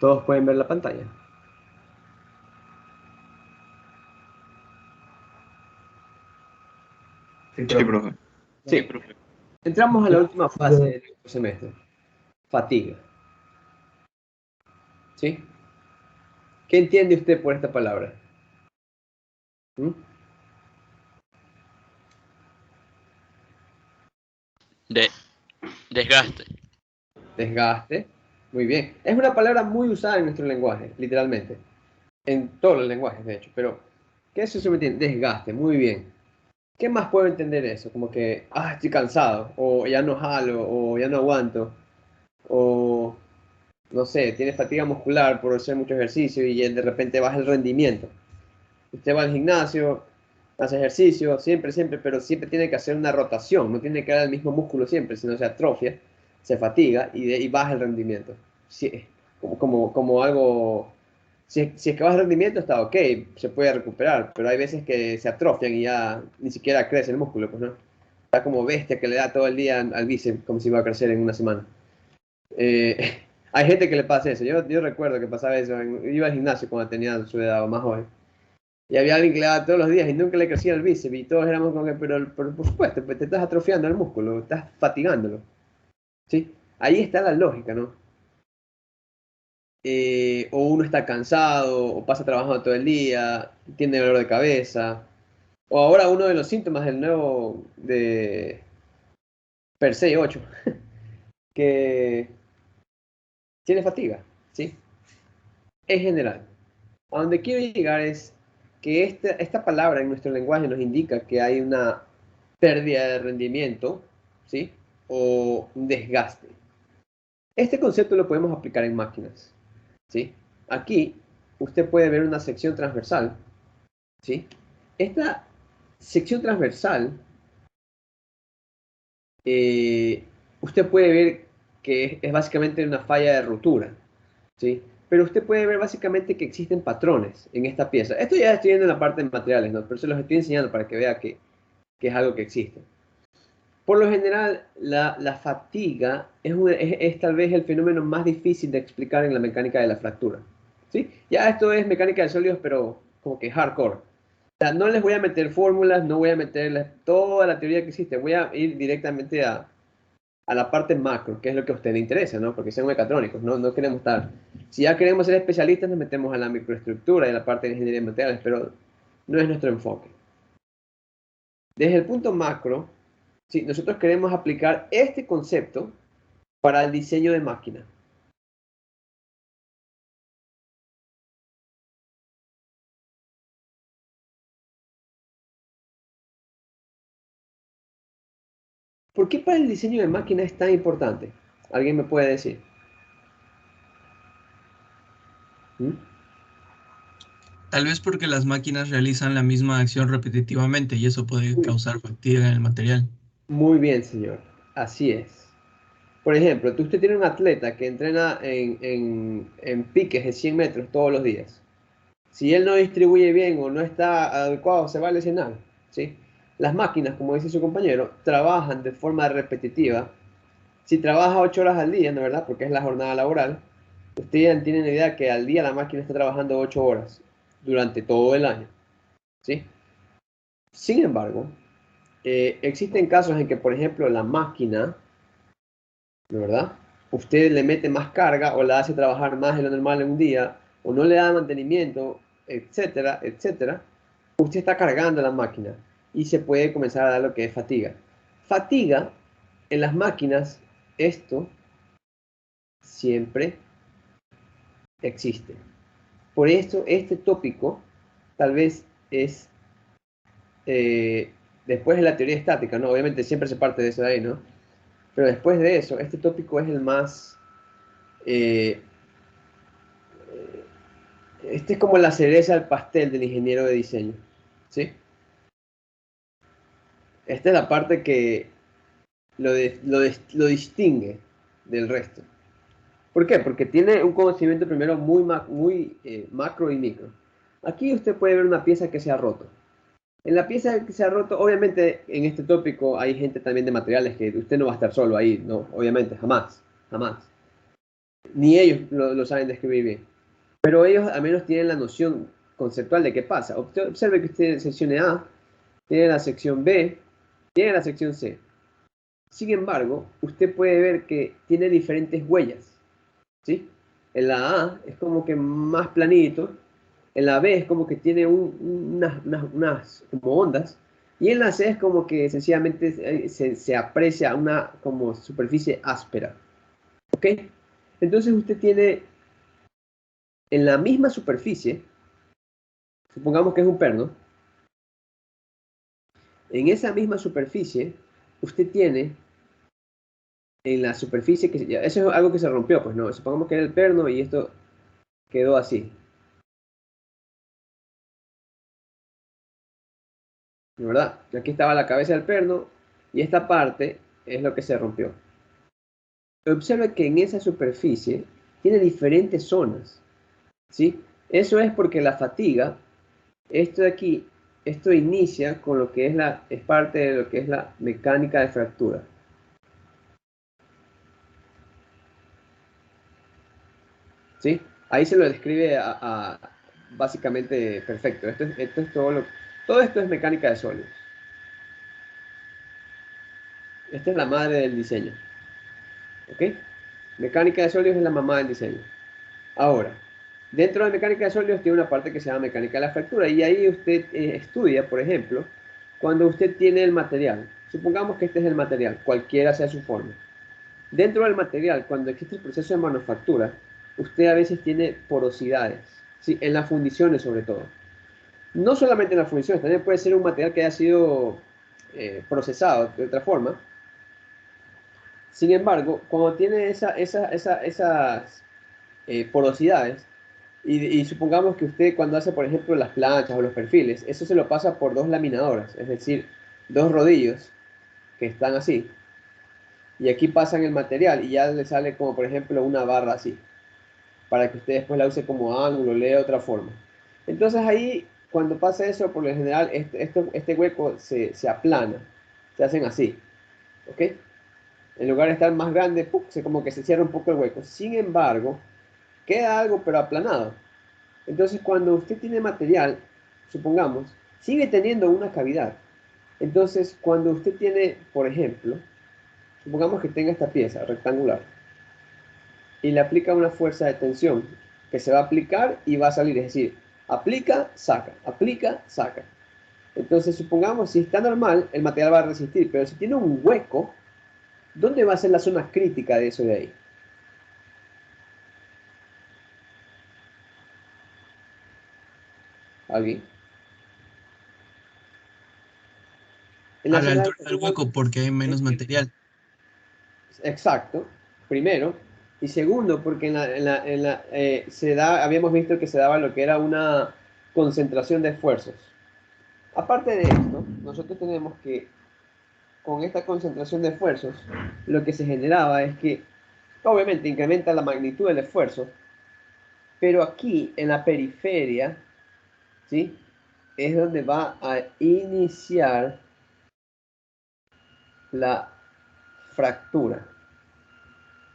¿Todos pueden ver la pantalla? Sí, Sí, profe. Sí, profe. Entramos a la última fase del semestre. Fatiga. ¿Sí? ¿Qué entiende usted por esta palabra? ¿Mm? Desgaste. Desgaste. Muy bien. Es una palabra muy usada en nuestro lenguaje, literalmente. En todos los lenguajes, de hecho. Pero, ¿qué es eso se me entiende? Desgaste. Muy bien. ¿Qué más puedo entender eso? Como que, estoy cansado, o ya no jalo, o ya no aguanto, o, no sé, tienes fatiga muscular por hacer mucho ejercicio y de repente baja el rendimiento. Usted va al gimnasio, hace ejercicio, siempre, siempre, pero siempre tiene que hacer una rotación, no tiene que dar el mismo músculo siempre, sino se atrofia, se fatiga y baja el rendimiento. Sí, como algo, si es que baja el rendimiento está ok, se puede recuperar, pero hay veces que se atrofian y ya ni siquiera crece el músculo, pues no. Está como bestia que le da todo el día al bíceps como si iba a crecer en una semana. Hay gente que le pasa eso, yo recuerdo que pasaba eso, iba al gimnasio cuando tenía su edad o más joven. Y había alguien que le daba todos los días y nunca le crecía el bíceps y todos éramos como que, pero por supuesto, pues te estás atrofiando el músculo, estás fatigándolo. ¿Sí? Ahí está la lógica, ¿no? O uno está cansado, o pasa trabajando todo el día, tiene dolor de cabeza. O ahora uno de los síntomas del nuevo de Persei 8, que tiene fatiga, ¿sí? En general. A donde quiero llegar es que esta palabra en nuestro lenguaje nos indica que hay una pérdida de rendimiento, ¿sí? O un desgaste. Este concepto lo podemos aplicar en máquinas, ¿sí? Aquí usted puede ver una sección transversal, ¿sí? Esta sección transversal, usted puede ver que es básicamente una falla de rotura, ¿sí? Pero usted puede ver básicamente que existen patrones en esta pieza. Esto ya estoy viendo en la parte de materiales, ¿no? Pero se los estoy enseñando para que vea que es algo que existe. Por lo general, la fatiga es tal vez el fenómeno más difícil de explicar en la mecánica de la fractura, ¿sí? Ya esto es mecánica de sólidos, pero como que hardcore. O sea, no les voy a meter fórmulas, no voy a meterles toda la teoría que existe, voy a ir directamente a la parte macro, que es lo que a usted le interesa, ¿no? Porque son mecatrónicos, ¿no? No queremos estar... Si ya queremos ser especialistas, nos metemos a la microestructura y a la parte de ingeniería de materiales, pero no es nuestro enfoque. Desde el punto macro, si nosotros queremos aplicar este concepto para el diseño de máquina. ¿Por qué para el diseño de máquina es tan importante? ¿Alguien me puede decir? ¿Mm? Tal vez porque las máquinas realizan la misma acción repetitivamente y eso puede causar fatiga en el material. Muy bien, señor. Así es. Por ejemplo, usted tiene un atleta que entrena en piques de 100 metros todos los días. Si él no distribuye bien o no está adecuado, se va a lesionar, ¿sí? Las máquinas, como dice su compañero, trabajan de forma repetitiva. Si trabaja 8 horas al día, ¿no es verdad? Porque es la jornada laboral, usted ya tiene la idea que al día la máquina está trabajando 8 horas durante todo el año, ¿sí? Sin embargo, existen casos en que, por ejemplo, la máquina, ¿no es verdad? Usted le mete más carga o la hace trabajar más de lo normal en un día, o no le da mantenimiento, etcétera, etcétera. Usted está cargando la máquina y se puede comenzar a dar lo que es fatiga. Fatiga en las máquinas, esto siempre existe. Por esto, este tópico tal vez es, eh, después de la teoría estática, ¿no? Obviamente siempre se parte de eso de ahí, ¿no? Pero después de eso, este tópico es el más, eh, este es como la cereza al pastel del ingeniero de diseño, ¿sí? Esta es la parte que lo distingue del resto. ¿Por qué? Porque tiene un conocimiento primero muy macro y micro. Aquí usted puede ver una pieza que se ha roto. En la pieza que se ha roto, obviamente en este tópico hay gente también de materiales que usted no va a estar solo ahí, no, obviamente, jamás, jamás. Ni ellos lo saben describir bien. Pero ellos al menos tienen la noción conceptual de qué pasa. Observe que usted en sección A tiene la sección B, tiene la sección C. Sin embargo, usted puede ver que tiene diferentes huellas, ¿sí? En la A es como que más planito, en la B es como que tiene unas como ondas, y en la C es como que sencillamente se aprecia una como superficie áspera, ¿ok? Entonces usted tiene en la misma superficie, supongamos que es un perno, en esa misma superficie usted tiene en la superficie que eso es algo que se rompió, pues no, supongamos que era el perno y esto quedó así, ¿verdad? Aquí estaba la cabeza del perno y esta parte es lo que se rompió. Observe que en esa superficie tiene diferentes zonas, ¿sí? Eso es porque la fatiga, esto de aquí, esto inicia con lo que es parte de lo que es la mecánica de fractura. ¿Sí? Ahí se lo describe básicamente perfecto. Esto es todo esto es mecánica de sólidos. Esta es la madre del diseño. ¿Ok? Mecánica de sólidos es la mamá del diseño. Ahora, dentro de mecánica de sólidos tiene una parte que se llama mecánica de la fractura y ahí usted estudia, por ejemplo, cuando usted tiene el material. Supongamos que este es el material, cualquiera sea su forma. Dentro del material, cuando existe el proceso de manufactura, usted a veces tiene porosidades, ¿sí? En las fundiciones sobre todo. No solamente en las fundiciones, también puede ser un material que haya sido procesado de otra forma. Sin embargo, cuando tiene esas porosidades, y supongamos que usted cuando hace, por ejemplo, las planchas o los perfiles, eso se lo pasa por dos laminadoras, es decir, dos rodillos que están así, y aquí pasan el material y ya le sale como, por ejemplo, una barra así, para que usted después la use como ángulo, lea de otra forma. Entonces ahí, cuando pasa eso, por lo general, este hueco se aplana, se hacen así, ¿ok? En lugar de estar más grande, ¡pum!, como que se cierra un poco el hueco. Sin embargo, queda algo pero aplanado. Entonces, cuando usted tiene material, supongamos, sigue teniendo una cavidad. Entonces, cuando usted tiene, por ejemplo, supongamos que tenga esta pieza rectangular y le aplica una fuerza de tensión que se va a aplicar y va a salir, es decir, aplica, saca, aplica, saca. Entonces, supongamos, si está normal, el material va a resistir, pero si tiene un hueco, ¿dónde va a ser la zona crítica de eso de ahí? ¿Alguien? En la A la zona de altura del hueco porque hay menos material. exacto, primero. Y segundo, porque habíamos visto que se daba lo que era una concentración de esfuerzos. Aparte de esto, nosotros tenemos que, con esta concentración de esfuerzos, lo que se generaba es que, obviamente, incrementa la magnitud del esfuerzo, pero aquí, en la periferia, ¿sí? Es donde va a iniciar la fractura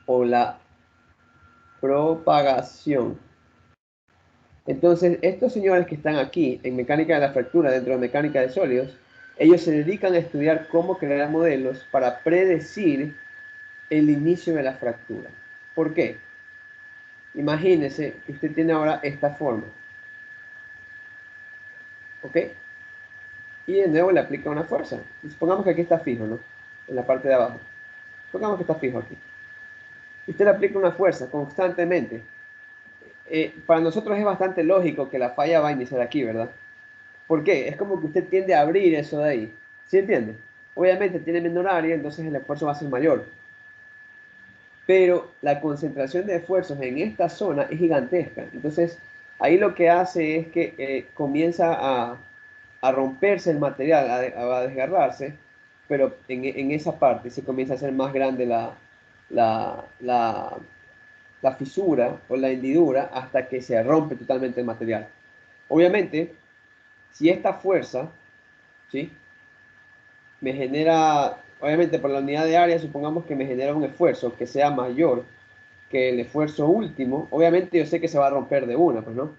o la propagación. Entonces, estos señores que están aquí en mecánica de la fractura, dentro de mecánica de sólidos, ellos se dedican a estudiar cómo crear modelos para predecir el inicio de la fractura. ¿Por qué? Imagínese que usted tiene ahora esta forma, ¿ok? Y de nuevo le aplica una fuerza. Supongamos que aquí está fijo, ¿no? En la parte de abajo. Supongamos que está fijo aquí. Usted le aplica una fuerza constantemente. Para nosotros es bastante lógico que la falla va a iniciar aquí, ¿verdad? ¿Por qué? Es como que usted tiende a abrir eso de ahí. ¿Sí entiende? Obviamente tiene menor área, entonces el esfuerzo va a ser mayor. Pero la concentración de esfuerzos en esta zona es gigantesca. Entonces, ahí lo que hace es que comienza a romperse el material, a desgarrarse, pero en esa parte se comienza a hacer más grande la, la, la fisura o la hendidura hasta que se rompe totalmente el material. Obviamente, si esta fuerza, ¿sí?, me genera, obviamente por la unidad de área, supongamos que me genera un esfuerzo que sea mayor, que el esfuerzo último, obviamente yo sé que se va a romper de una, pues, ¿no?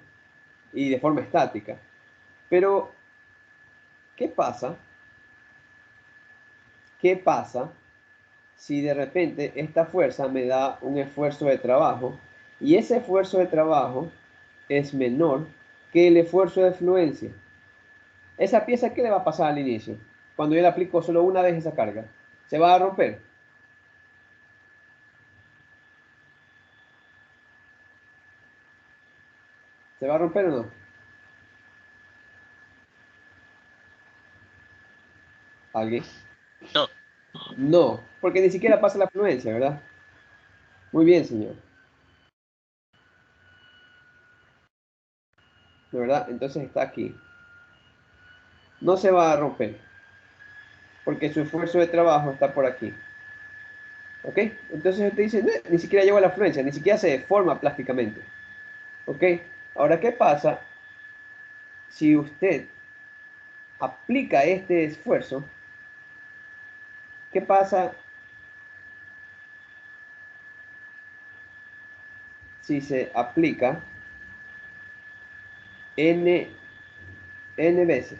Y de forma estática. Pero, ¿qué pasa? ¿Qué pasa si de repente esta fuerza me da un esfuerzo de trabajo y ese esfuerzo de trabajo es menor que el esfuerzo de fluencia? Esa pieza, ¿qué le va a pasar al inicio? Cuando yo le aplico solo una vez esa carga, ¿se va a romper? ¿Se va a romper o no? ¿Alguien? No. No, porque ni siquiera pasa la fluencia, ¿verdad? Muy bien, señor. ¿De verdad? Entonces está aquí. No se va a romper, porque su esfuerzo de trabajo está por aquí. ¿Ok? Entonces usted dice, "No, ni siquiera lleva la fluencia, ni siquiera se deforma plásticamente". ¿Ok? Ahora, ¿qué pasa si usted aplica este esfuerzo? ¿Qué pasa si se aplica n veces?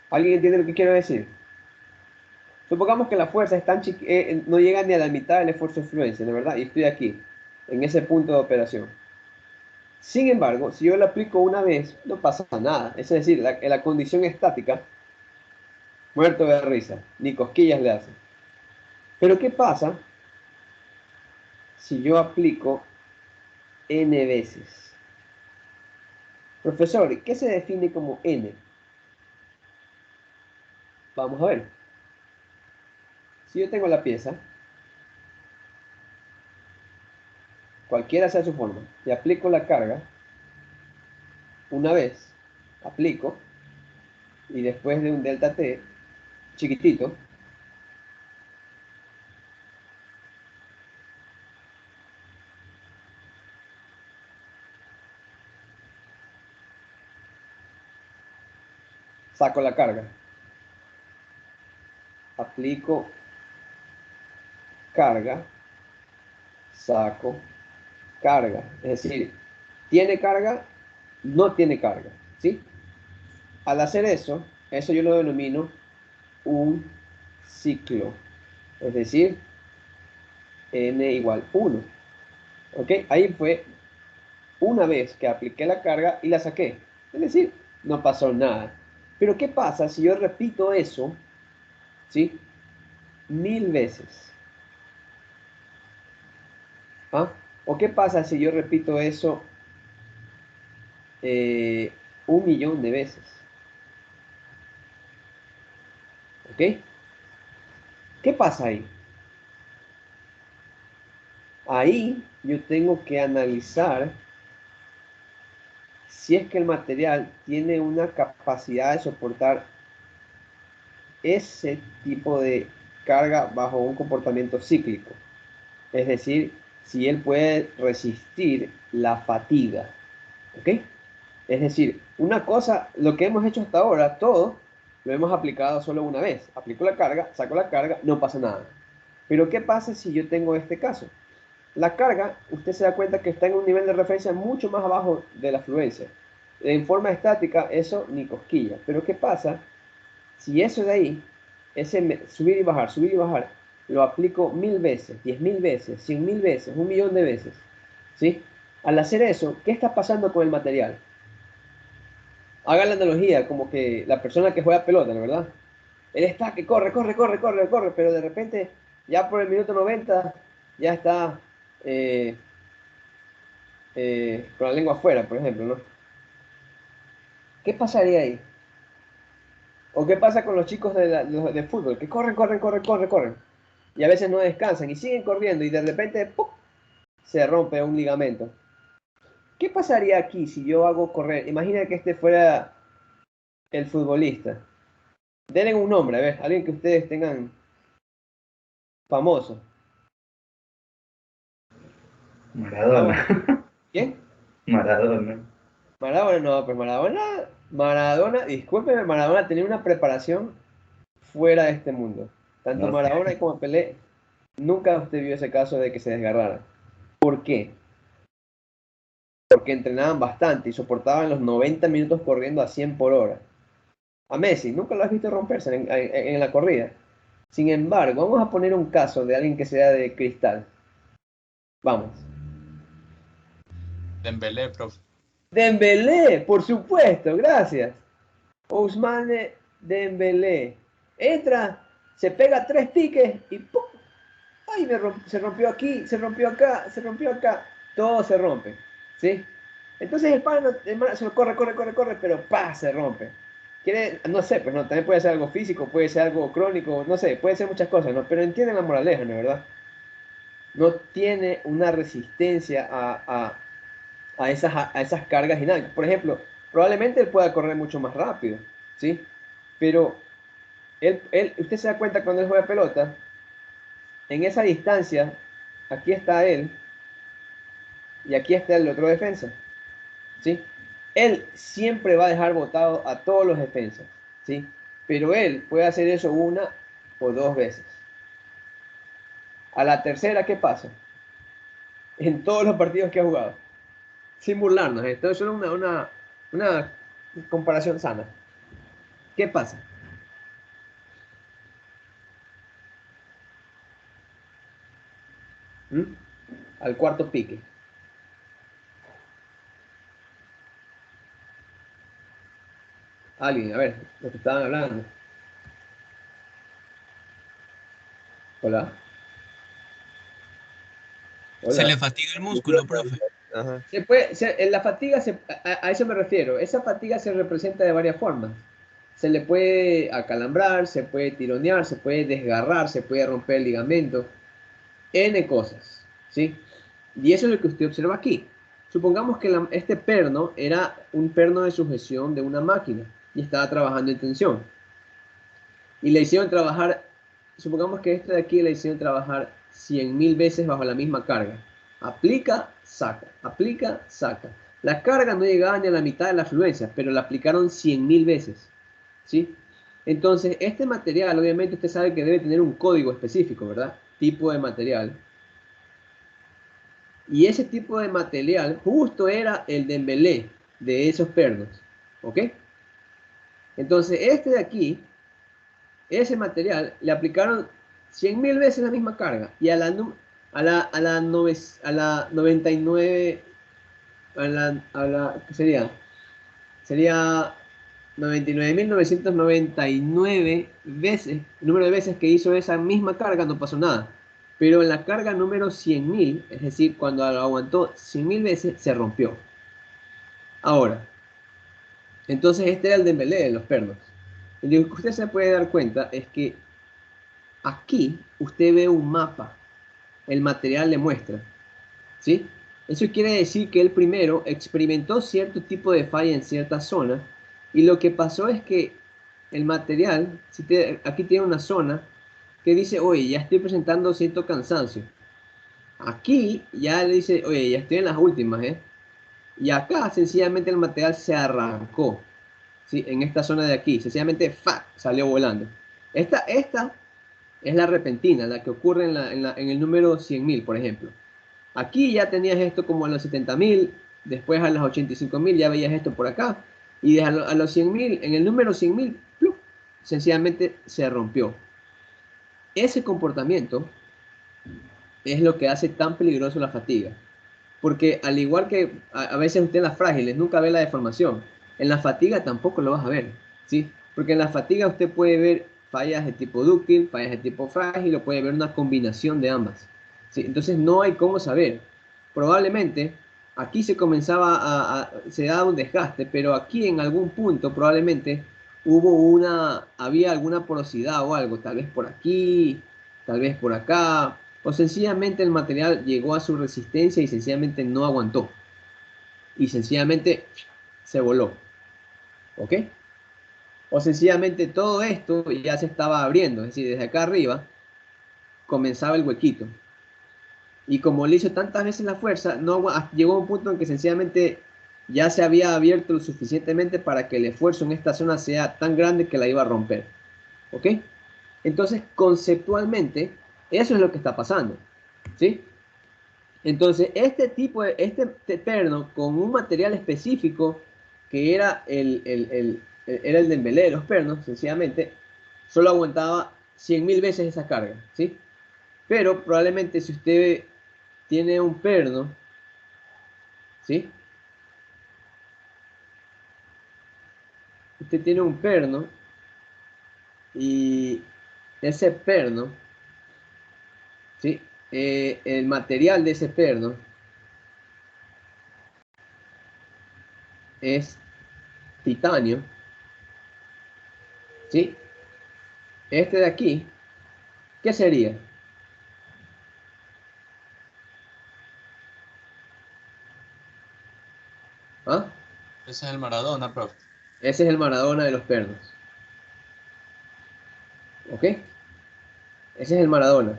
¿Alguien entiende lo que quiero decir? Supongamos que la fuerza es tan no llega ni a la mitad del esfuerzo de fluencia, ¿de verdad? Y estoy aquí, en ese punto de operación. Sin embargo, si yo lo aplico una vez, no pasa nada. Es decir, la condición estática, muerto de risa, ni cosquillas le hace. Pero ¿qué pasa si yo aplico n veces? Profesor, ¿qué se define como n? Vamos a ver. Si yo tengo la pieza, cualquiera sea su forma, y aplico la carga, una vez, aplico, y después de un delta t chiquitito, saco la carga, aplico carga, saco carga. Es decir, tiene carga, no tiene carga, ¿sí? Al hacer eso yo lo denomino un ciclo. Es decir, n igual 1. ¿Ok? Ahí fue una vez que apliqué la carga y la saqué. Es decir, no pasó nada. Pero ¿qué pasa si yo repito eso, ¿sí? 1000 veces. ¿Ah? ¿O qué pasa si yo repito eso 1.000.000 de veces? ¿Ok? ¿Qué pasa ahí? Ahí yo tengo que analizar si es que el material tiene una capacidad de soportar ese tipo de carga bajo un comportamiento cíclico. Es decir, si él puede resistir la fatiga. ¿Ok? Es decir, una cosa, lo que hemos hecho hasta ahora, todo lo hemos aplicado solo una vez. Aplico la carga, saco la carga, no pasa nada. Pero ¿qué pasa si yo tengo este caso? La carga, usted se da cuenta que está en un nivel de referencia mucho más abajo de la fluencia. En forma estática, eso ni cosquilla. Pero ¿qué pasa si eso de ahí, subir y bajar, lo aplico 1000 veces, 10.000 veces, 100.000 veces, 1.000.000 de veces? ¿Sí? Al hacer eso, ¿qué está pasando con el material? Haga la analogía como que la persona que juega pelota, ¿no? ¿Verdad? Él está que corre, corre, corre, corre, corre, pero de repente, ya por el minuto 90, ya está eh, con la lengua afuera, por ejemplo, ¿no? ¿Qué pasaría ahí? ¿O qué pasa con los chicos de fútbol? Que corren, corren, corren, corren, corren. Y a veces no descansan y siguen corriendo y de repente ¡pum!, se rompe un ligamento. ¿Qué pasaría aquí si yo hago correr? Imagina que este fuera el futbolista. Denle un nombre, a ver, alguien que ustedes tengan famoso. Maradona. Vamos a... ¿Quién? Maradona. Maradona, no, pues Maradona, discúlpeme, Maradona tenía una preparación fuera de este mundo. Tanto No Maradona sé. como Pelé. Nunca usted vio ese caso de que se desgarrara. ¿Por qué? Porque entrenaban bastante y soportaban los 90 minutos corriendo a 100 por hora. A Messi, nunca lo has visto romperse en la corrida. Sin embargo, vamos a poner un caso de alguien que sea de cristal. Vamos. Dembélé, profe. Dembélé, por supuesto, gracias. Ousmane Dembélé. Entra, se pega 3 piques y ¡pum! ¡Ay! Se rompió aquí, se rompió acá, se rompió acá. Todo se rompe, ¿sí? Entonces el pan se lo corre, pero ¡pa! Se rompe. Quiere, no sé, pues no, también puede ser algo físico, puede ser algo crónico, no sé, puede ser muchas cosas, ¿no? Pero entienden la moraleja, ¿no? ¿Verdad? No tiene una resistencia a esas cargas y nada. Por ejemplo, probablemente él pueda correr mucho más rápido, ¿sí? Pero usted se da cuenta cuando él juega pelota, en esa distancia, aquí está él y aquí está el otro defensa, ¿sí? Él siempre va a dejar botado a todos los defensas, ¿sí? Pero él puede hacer eso una o dos veces. A la tercera, ¿qué pasa? En todos los partidos que ha jugado. Sin burlarnos, esto es una comparación sana. ¿Qué pasa? ¿Mm? Al cuarto pique. Alguien, a ver, lo que estaban hablando. Hola. Se Hola. le fatiga el músculo, profe. Ajá. En la fatiga, a eso me refiero. Esa fatiga se representa de varias formas. Se le puede acalambrar, se puede tironear, se puede desgarrar, se puede romper el ligamento, N cosas, ¿sí? Y eso es lo que usted observa aquí. Supongamos que este perno era un perno de sujeción de una máquina y estaba trabajando en tensión. Y le hicieron trabajar, supongamos que este de aquí le hicieron trabajar 100.000 veces bajo la misma carga. Aplica, saca, aplica, saca. La carga no llegaba ni a la mitad de la afluencia, pero la aplicaron 100.000 veces, ¿sí? Entonces, este material, obviamente usted sabe que debe tener un código específico, ¿verdad? Tipo de material. Y ese tipo de material justo era el Dembélé de esos pernos, ¿ok? Entonces, este de aquí, ese material, le aplicaron 100.000 veces la misma carga y a la 99, ¿qué sería? Sería 99.999 veces, el número de veces que hizo esa misma carga no pasó nada. Pero en la carga número 100.000, es decir, cuando lo aguantó 100.000 veces, se rompió. Ahora, entonces este era el Dembélé de los pernos. Y lo que usted se puede dar cuenta es que aquí usted ve un mapa, el material le muestra, ¿sí? Eso quiere decir que él primero experimentó cierto tipo de falla en cierta zona y lo que pasó es que el material, aquí tiene una zona que dice, oye, ya estoy presentando cierto cansancio. Aquí ya le dice, oye, ya estoy en las últimas, ¿eh? Y acá sencillamente el material se arrancó, ¿sí? En esta zona de aquí, sencillamente ¡fa! Salió volando. Esta es la repentina, la que ocurre en el número 100.000, por ejemplo. Aquí ya tenías esto como a los 70.000, después a los 85.000 ya veías esto por acá, y a los 100.000, en el número 100.000, sencillamente se rompió. Ese comportamiento es lo que hace tan peligroso la fatiga. Porque al igual que a veces usted en las frágiles nunca ve la deformación, en la fatiga tampoco lo vas a ver, ¿sí? Porque en la fatiga usted puede ver fallas de tipo dúctil, fallas de tipo frágil, o puede ver una combinación de ambas, ¿sí? Entonces no hay cómo saber. Probablemente aquí se comenzaba se daba un desgaste, pero aquí en algún punto probablemente había alguna porosidad o algo, tal vez por aquí, tal vez por acá, o sencillamente el material llegó a su resistencia y sencillamente no aguantó. Y sencillamente se voló. ¿Ok? O sencillamente todo esto ya se estaba abriendo. Es decir, desde acá arriba comenzaba el huequito. Y como le hizo tantas veces la fuerza, llegó a un punto en que sencillamente ya se había abierto lo suficientemente para que el esfuerzo en esta zona sea tan grande que la iba a romper. ¿Ok? Entonces, conceptualmente, Eso es lo que está pasando, ¿sí? Entonces, este perno con un material específico que era era el Dembélé de los pernos, sencillamente, solo aguantaba 100.000 veces esa carga, ¿sí? Pero probablemente si usted tiene un perno, ¿sí? Usted tiene un perno y ese perno, ¿sí? El material de ese perno es titanio, ¿sí? Este de aquí, ¿qué sería? ¿Ah? Ese es el Maradona, profe. Ese es el Maradona de los pernos, ¿ok? Ese es el Maradona.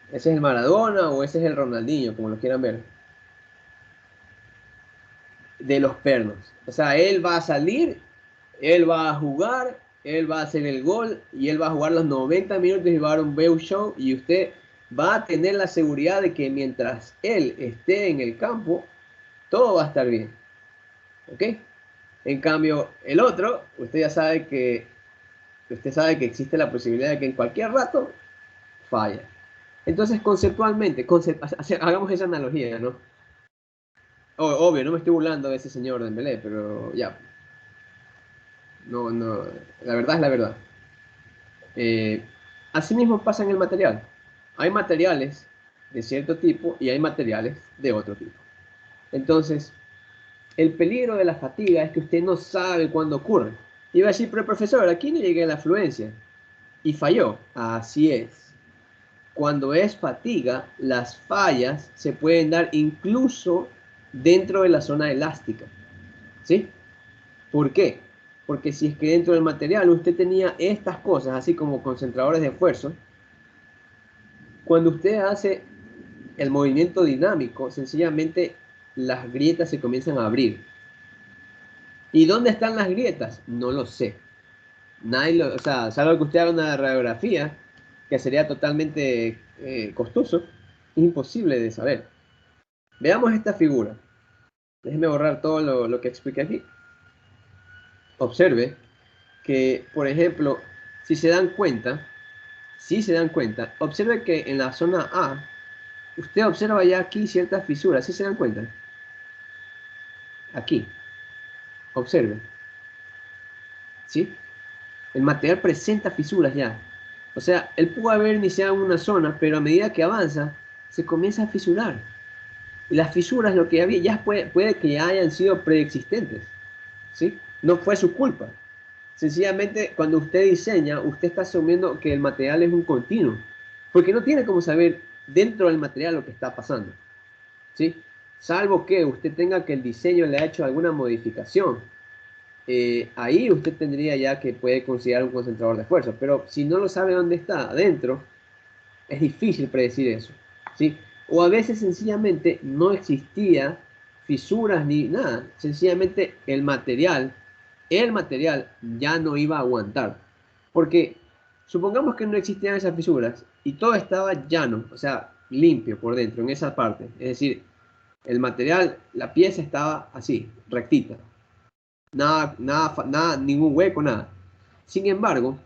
Ese es el Maradona o ese es el Ronaldinho, como lo quieran ver, de los pernos. O sea, él va a salir, él va a jugar, él va a hacer el gol y él va a jugar los 90 minutos y va a dar un bell show y usted va a tener la seguridad de que mientras él esté en el campo, todo va a estar bien. ¿Ok? En cambio, el otro, usted sabe que existe la posibilidad de que en cualquier rato falla. Entonces, conceptualmente, hagamos esa analogía, ¿no? Obvio, no me estoy burlando de ese señor Dembélé, pero ya, no, no, la verdad es la verdad. Eh, Así mismo pasa en el material. Hay materiales de cierto tipo y hay materiales de otro tipo. Entonces, el peligro de la fatiga es que usted no sabe cuándo ocurre. Iba a decir, pero profesor, aquí no llegué a la afluencia y falló. Así es. Cuando es fatiga, las fallas se pueden dar incluso dentro de la zona elástica. ¿Sí? ¿Por qué? Porque si es que dentro del material usted tenía estas cosas, así como concentradores de esfuerzo, cuando usted hace el movimiento dinámico, sencillamente las grietas se comienzan a abrir. ¿Y dónde están las grietas? No lo sé. O sea, salvo que usted haga una radiografía, que sería totalmente costoso, es imposible de saber. Veamos esta figura. Déjeme borrar todo lo que expliqué aquí. Observe que, por ejemplo, si se dan cuenta, observe que en la zona A, usted observa ya aquí ciertas fisuras, ¿sí se dan cuenta? Aquí, observe, ¿sí? El material presenta fisuras ya. O sea, él pudo haber iniciado en una zona, pero a medida que avanza, se comienza a fisurar. Y las fisuras, lo que había, ya puede que ya hayan sido preexistentes, ¿sí? No fue su culpa. Sencillamente, cuando usted diseña, usted está asumiendo que el material es un continuo, porque no tiene como saber dentro del material lo que está pasando, ¿sí? Salvo que usted tenga que el diseño le ha hecho alguna modificación. Ahí usted tendría ya que puede considerar un concentrador de esfuerzo, pero si no lo sabe dónde está adentro, es difícil predecir eso, ¿sí? O a veces sencillamente no existía fisuras ni nada, sencillamente el material ya no iba a aguantar, porque supongamos que no existían esas fisuras y todo estaba llano, o sea, limpio por dentro, en esa parte, es decir, el material, la pieza estaba así, rectita, nada, ningún hueco, nada. Sin embargo,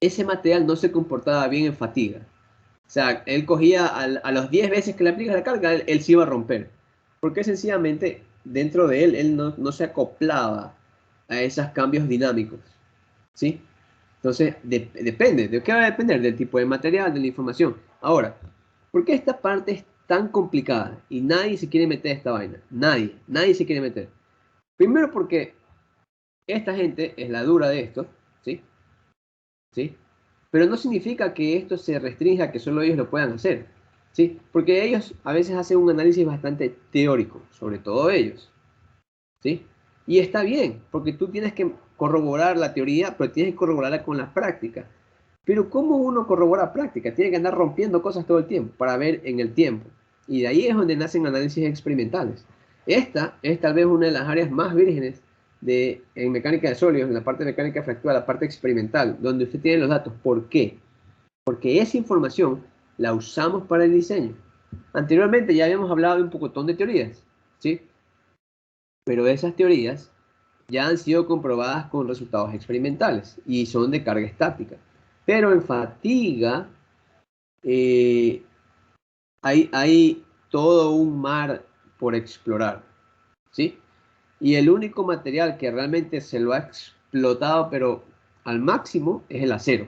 ese material no se comportaba bien en fatiga. O sea, él cogía a los 10 veces que le aplicas la carga, él se iba a romper. Porque sencillamente dentro de él no se acoplaba a esos cambios dinámicos. ¿Sí? Entonces, depende. ¿De qué va a depender? Del tipo de material, de la información. Ahora, ¿por qué esta parte es tan complicada? Y nadie se quiere meter a esta vaina. Nadie se quiere meter. Primero porque esta gente es la dura de esto, ¿sí? ¿Sí? Pero no significa que esto se restrinja a que solo ellos lo puedan hacer, ¿sí? Porque ellos a veces hacen un análisis bastante teórico, sobre todo ellos, ¿sí? Y está bien, porque tú tienes que corroborar la teoría, pero tienes que corroborarla con la práctica. Pero ¿cómo uno corrobora práctica? Tiene que andar rompiendo cosas todo el tiempo para ver en el tiempo. Y de ahí es donde nacen análisis experimentales. Esta es tal vez una de las áreas más vírgenes en mecánica de sólidos, en la parte de mecánica fractura, la parte experimental, donde usted tiene los datos. ¿Por qué? porque esa información la usamos para el diseño. Anteriormente ya habíamos hablado de un pocotón de teorías, ¿sí? Pero esas teorías ya han sido comprobadas con resultados experimentales y son de carga estática. Pero en fatiga hay todo un mar por explorar, ¿sí? Y el único material que realmente se lo ha explotado, pero al máximo, es el acero.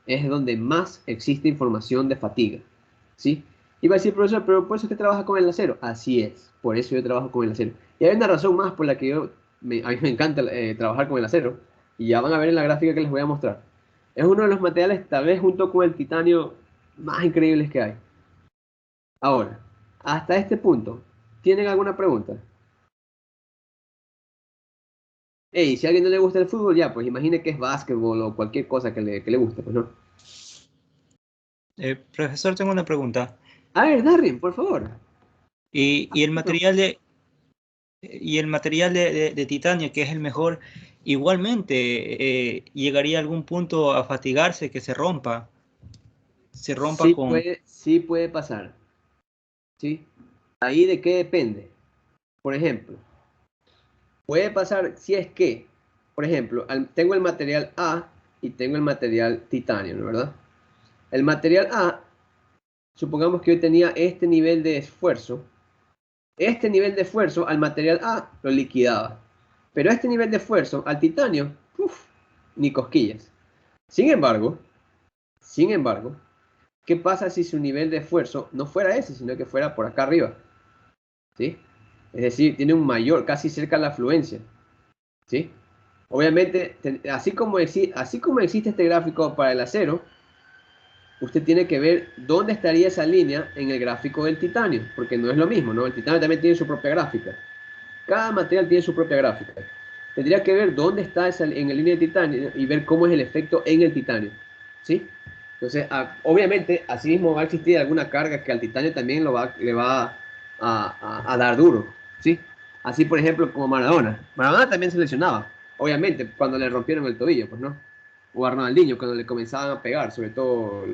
Es donde más existe información de fatiga, ¿sí? Iba a decir, profesor, pero por eso usted trabaja con el acero. Así es, por eso yo trabajo con el acero. Y hay una razón más por la que a mí me encanta trabajar con el acero, y ya van a ver en la gráfica que les voy a mostrar. Es uno de los materiales, tal vez junto con el titanio, más increíbles que hay. Ahora, hasta este punto, ¿tienen alguna pregunta? Hey, si a alguien no le gusta el fútbol, ya, pues imagine que es básquetbol o cualquier cosa que le guste, pues no. Profesor, tengo una pregunta. A ver, Darren, por favor. Y el material de titanio, que es el mejor, igualmente llegaría a algún punto a fatigarse, que se rompa. Se rompa con... Sí puede pasar, ¿sí? Ahí de qué depende. Por ejemplo, puede pasar si es que, por ejemplo, tengo el material A y tengo el material titanio, ¿no? ¿Verdad? El material A, supongamos que yo tenía este nivel de esfuerzo. Este nivel de esfuerzo al material A lo liquidaba. Pero este nivel de esfuerzo al titanio, uf, ni cosquillas. Sin embargo, ¿qué pasa si su nivel de esfuerzo no fuera ese, sino que fuera por acá arriba? ¿Sí? Es decir, tiene un mayor, casi cerca a la fluencia. ¿Sí? Obviamente, así como existe este gráfico para el acero, usted tiene que ver dónde estaría esa línea en el gráfico del titanio, porque no es lo mismo, ¿no? El titanio también tiene su propia gráfica. Cada material tiene su propia gráfica. Tendría que ver dónde está en la línea de titanio y ver cómo es el efecto en el titanio. ¿Sí? Entonces, obviamente, así mismo va a existir alguna carga que al titanio también le va a dar duro. ¿Sí? Así, por ejemplo, como Maradona. Maradona también se lesionaba. Obviamente, cuando le rompieron el tobillo, pues no. O a Ronaldinho, cuando le comenzaban a pegar, sobre todo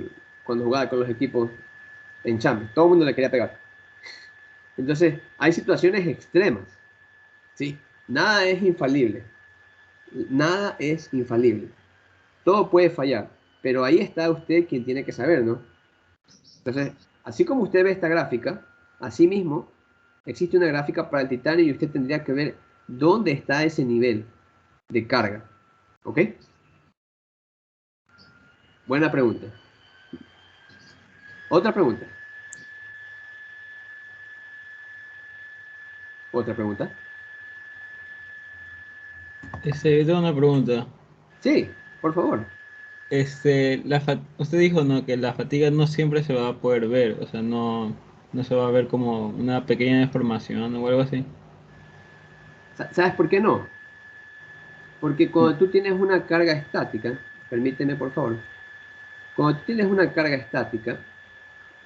cuando jugaba con los equipos en Champions. Todo el mundo le quería pegar. Entonces, hay situaciones extremas. ¿Sí? Nada es infalible. Nada es infalible. Todo puede fallar. Pero ahí está usted quien tiene que saber, ¿no? Entonces, así como usted ve esta gráfica, así mismo existe una gráfica para el titanio y usted tendría que ver dónde está ese nivel de carga. ¿Ok? Buena pregunta. Otra pregunta. Otra pregunta. Yo tengo una pregunta. Sí, por favor. Usted dijo, ¿no?, que la fatiga no siempre se va a poder ver, o sea, no se va a ver como una pequeña deformación o algo así. ¿Sabes por qué no? Porque cuando tú tienes una carga estática, permíteme por favor, cuando tú tienes una carga estática,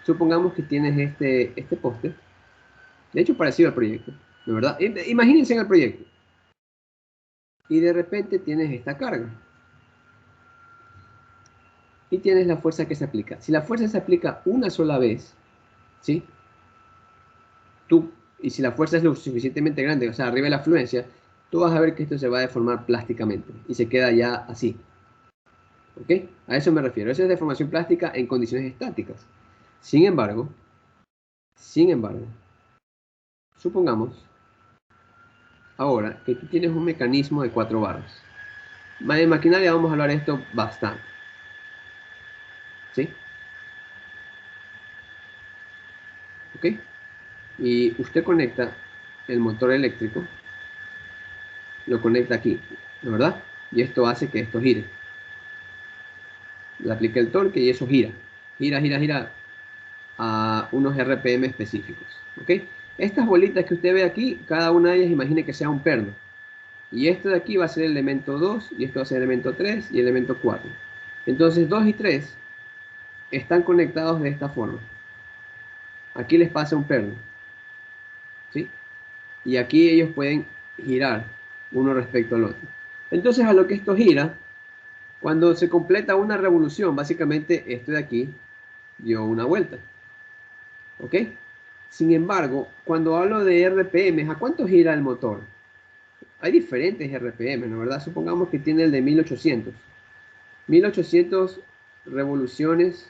supongamos que tienes este poste, de hecho parecido al proyecto, ¿de verdad? Imagínense en el proyecto, y de repente tienes esta carga, y tienes la fuerza que se aplica. Si la fuerza se aplica una sola vez, ¿sí? Y si la fuerza es lo suficientemente grande, o sea, arriba de la afluencia, tú vas a ver que esto se va a deformar plásticamente, y se queda ya así, ¿ok? A eso me refiero. Eso es deformación plástica en condiciones estáticas. Sin embargo, supongamos ahora que tú tienes un mecanismo de 4 barras. En maquinaria vamos a hablar de esto bastante. ¿Sí? ¿Ok? Y usted conecta el motor eléctrico, lo conecta aquí, ¿no, verdad? Y esto hace que esto gire. Le aplica el torque y eso gira. Gira a unos RPM específicos. ¿Ok? Estas bolitas que usted ve aquí, cada una de ellas imagine que sea un perno. Y esto de aquí va a ser el elemento 2, y esto va a ser el elemento 3 y el elemento 4. Entonces 2 y 3 están conectados de esta forma. Aquí les pasa un perno, ¿sí? Y aquí ellos pueden girar uno respecto al otro. Entonces a lo que esto gira, Cuando se completa una revolución, básicamente esto de aquí dio una vuelta. ¿Ok? Sin embargo, cuando hablo de RPM, ¿a cuánto gira el motor? Hay diferentes RPM, ¿no? ¿Verdad? Supongamos que tiene el de 1800. 1800 revoluciones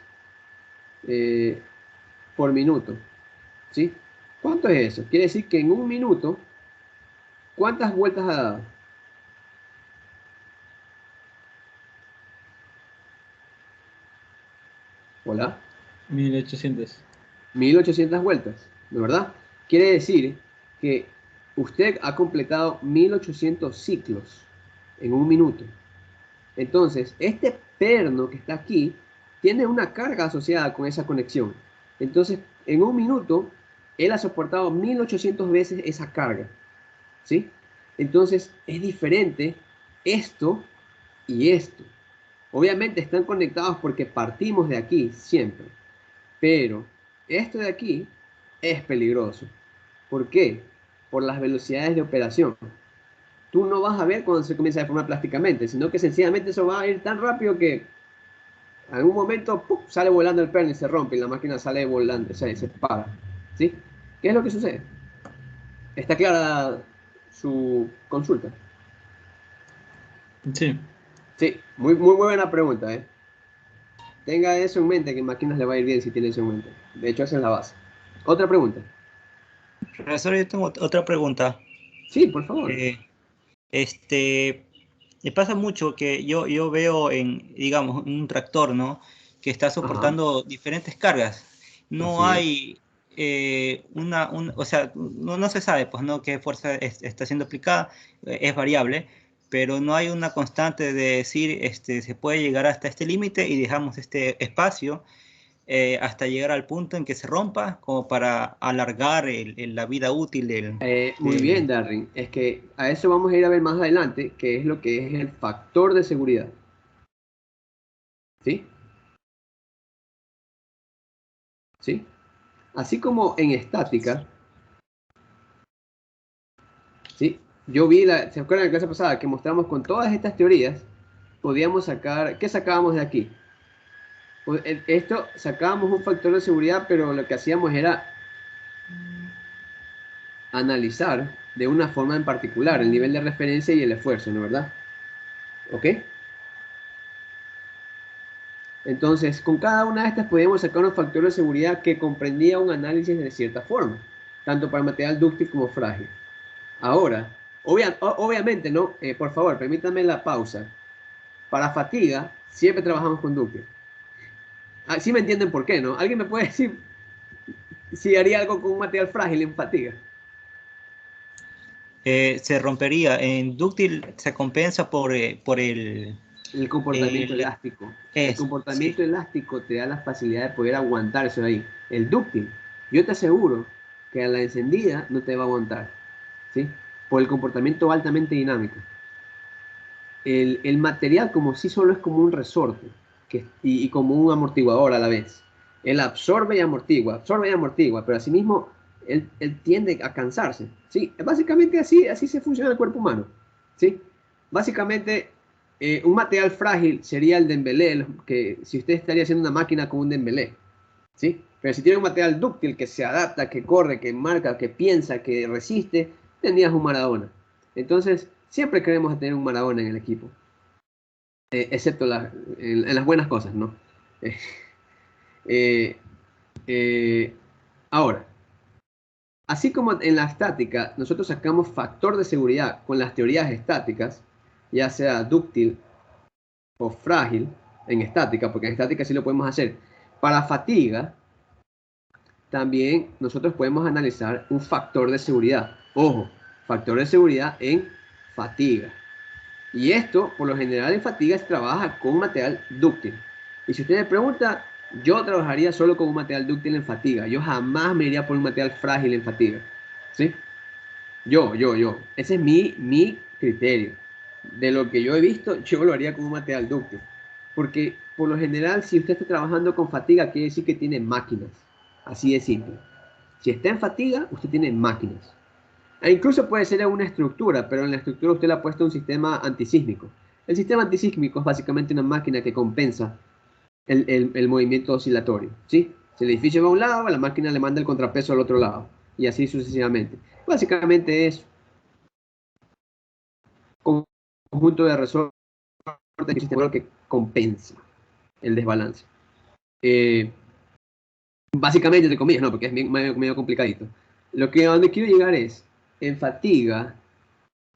por minuto. ¿Sí? ¿Cuánto es eso? Quiere decir que en un minuto, ¿cuántas vueltas ha dado? Hola. 1800. 1800 vueltas, ¿no verdad? Quiere decir que usted ha completado 1800 ciclos en un minuto. Entonces, este perno que está aquí tiene una carga asociada con esa conexión. Entonces, en un minuto, él ha soportado 1800 veces esa carga. ¿Sí? Entonces, es diferente esto y esto. Obviamente están conectados porque partimos de aquí siempre. Pero esto de aquí es peligroso. ¿Por qué? Por las velocidades de operación. Tú no vas a ver cuando se comienza a deformar plásticamente, sino que sencillamente eso va a ir tan rápido que en algún momento ¡pum!, sale volando el perno y se rompe y la máquina sale volando, o sea, se para. ¿Sí? ¿Qué es lo que sucede? ¿Está clara su consulta? Sí. Sí, muy buena pregunta, ¿eh? Tenga eso en mente, que en máquinas le va a ir bien si tiene eso en mente. De hecho, esa es la base. Otra pregunta. Profesor, yo tengo otra pregunta. Sí, por favor. Este, me pasa mucho que yo veo en, digamos, un tractor, ¿no? Que está Ajá, soportando diferentes cargas. No así es. hay o sea, no se sabe, pues, ¿no? Qué fuerza está siendo aplicada, es variable, pero no hay una constante de decir, se puede llegar hasta este límite y dejamos este espacio hasta llegar al punto en que se rompa, como para alargar la vida útil Muy bien, Darren. Es que a eso vamos a ir a ver más adelante, que es lo que es el factor de seguridad. ¿Sí? ¿Sí? Así como en estática, ¿sí? Yo vi ¿se acuerdan de la clase pasada que mostramos con todas estas teorías, podíamos sacar, ¿qué sacábamos de aquí? Pues, esto sacábamos un factor de seguridad, pero lo que hacíamos era analizar de una forma en particular el nivel de referencia y el esfuerzo, ¿no es verdad? ¿Ok? Entonces, con cada una de estas podíamos sacar un factor de seguridad que comprendía un análisis de cierta forma, tanto para material dúctil como frágil. Ahora, obviamente, ¿no? Por favor, permítanme la pausa. Para fatiga, siempre trabajamos con dúctil. Ah, sí me entienden por qué, ¿no? ¿Alguien me puede decir si haría algo con un material frágil en fatiga? se rompería. En dúctil se compensa por El comportamiento el- elástico. El eso, sí. comportamiento elástico te da la facilidad de poder aguantar eso ahí. El dúctil, yo te aseguro que a la encendida no te va a aguantar, ¿sí? Por el comportamiento altamente dinámico. El material como sí solo es como un resorte y como un amortiguador a la vez. Él absorbe y amortigua, pero asimismo él tiende a cansarse. ¿Sí? Básicamente así se funciona el cuerpo humano. ¿Sí? Básicamente, un material frágil sería el Dembélé, que si usted estaría haciendo una máquina con un Dembélé. ¿Sí? Pero si tiene un material dúctil que se adapta, que corre, que marca, que piensa, que resiste, tendrías un Maradona. Entonces, siempre queremos tener un Maradona en el equipo, excepto en las buenas cosas, ¿no? Eh, eh, eh, ahora, así como en la estática, nosotros sacamos factor de seguridad con las teorías estáticas, ya sea dúctil o frágil en estática, porque en estática sí lo podemos hacer. Para fatiga, también nosotros podemos analizar un factor de seguridad. Ojo, factor de seguridad en fatiga. Y esto, por lo general, en fatiga se trabaja con material dúctil. Y si usted me pregunta, yo trabajaría solo con un material dúctil en fatiga. Yo jamás me iría por un material frágil en fatiga. ¿Sí? Yo. Ese es mi criterio. De lo que yo he visto, yo lo haría con un material dúctil. Porque, por lo general, si usted está trabajando con fatiga, quiere decir que tiene máquinas. Así de simple. Si está en fatiga, usted tiene máquinas. E incluso puede ser una estructura, pero en la estructura usted le ha puesto un sistema antisísmico. El sistema antisísmico es básicamente una máquina que compensa el movimiento oscilatorio, ¿sí? Si el edificio va a un lado, la máquina le manda el contrapeso al otro lado, y así sucesivamente. Básicamente es un conjunto de resortes del sistema que compensa el desbalance. Básicamente, entre comillas, no, porque es medio complicadito. A donde quiero llegar es, en fatiga,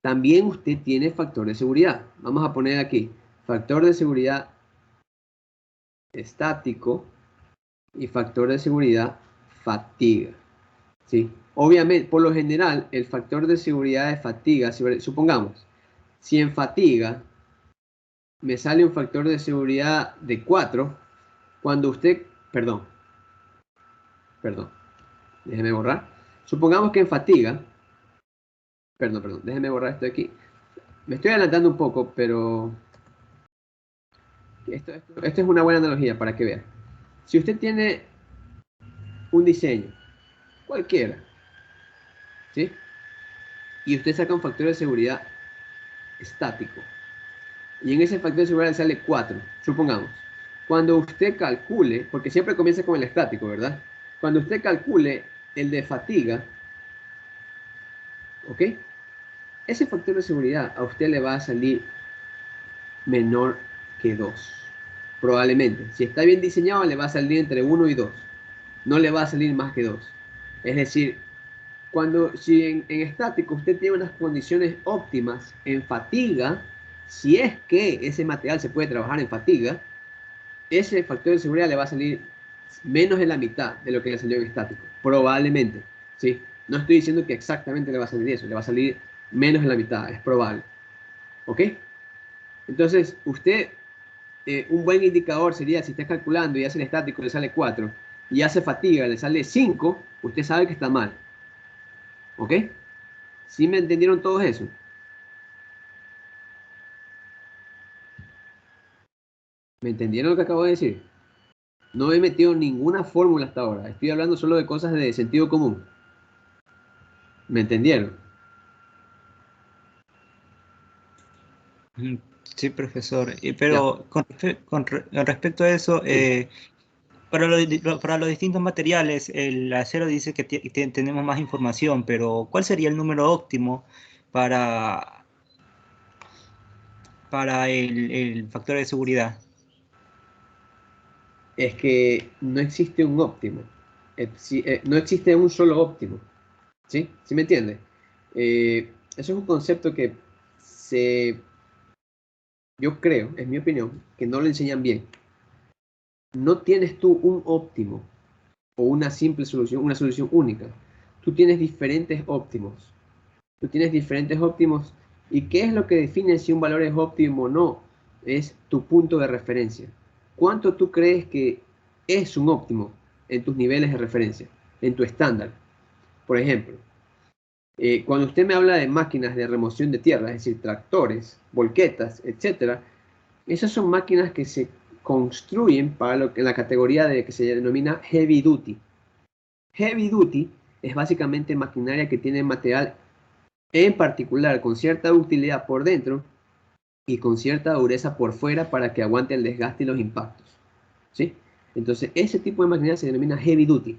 también usted tiene factor de seguridad. Vamos a poner aquí, factor de seguridad estático y factor de seguridad fatiga. ¿Sí? Obviamente, por lo general, el factor de seguridad de fatiga, supongamos, si en fatiga me sale un factor de seguridad de 4, cuando usted, perdón, déjeme borrar. Supongamos que en fatiga, perdón, déjeme borrar esto de aquí. Me estoy adelantando un poco, pero esto es una buena analogía para que vean. Si usted tiene un diseño, cualquiera, ¿sí? Y usted saca un factor de seguridad estático, y en ese factor de seguridad le sale 4, supongamos. Cuando usted calcule, porque siempre comienza con el estático, ¿verdad? Cuando usted calcule el de fatiga, ¿ok? Ese factor de seguridad a usted le va a salir menor que 2. Probablemente. Si está bien diseñado, le va a salir entre 1 y 2. No le va a salir más que 2. Es decir, si en estático usted tiene unas condiciones óptimas en fatiga, si es que ese material se puede trabajar en fatiga, ese factor de seguridad le va a salir menos de la mitad de lo que le salió en estático. Probablemente. ¿Sí? No estoy diciendo que exactamente le va a salir eso, le va a salir menos de la mitad, es probable. ¿Ok? Entonces, un buen indicador sería si está calculando y hace el estático le sale 4 y hace fatiga le sale 5, usted sabe que está mal. ¿Ok? ¿Sí me entendieron todos eso? ¿Me entendieron lo que acabo de decir? No he metido ninguna fórmula hasta ahora. Estoy hablando solo de cosas de sentido común. ¿Me entendieron? Sí, profesor. Ya. Pero con respecto a eso, para los distintos materiales, el acero dice que tenemos más información, pero ¿cuál sería el número óptimo para, para el factor de seguridad? Es que no existe un óptimo. No existe un solo óptimo. ¿Sí? ¿Sí me entiende? Eso es un concepto que yo creo, en mi opinión, que no lo enseñan bien. No tienes tú un óptimo o una simple solución, una solución única. Tú tienes diferentes óptimos. Tú tienes diferentes óptimos. ¿Y qué es lo que define si un valor es óptimo o no? Es tu punto de referencia. ¿Cuánto tú crees que es un óptimo en tus niveles de referencia, en tu estándar? Por ejemplo, cuando usted me habla de máquinas de remoción de tierra, es decir, tractores, volquetas, etcétera, esas son máquinas que se construyen para en la categoría de que se denomina heavy duty. Heavy duty es básicamente maquinaria que tiene material en particular con cierta utilidad por dentro y con cierta dureza por fuera para que aguante el desgaste y los impactos. ¿Sí? Entonces, ese tipo de maquinaria se denomina heavy duty.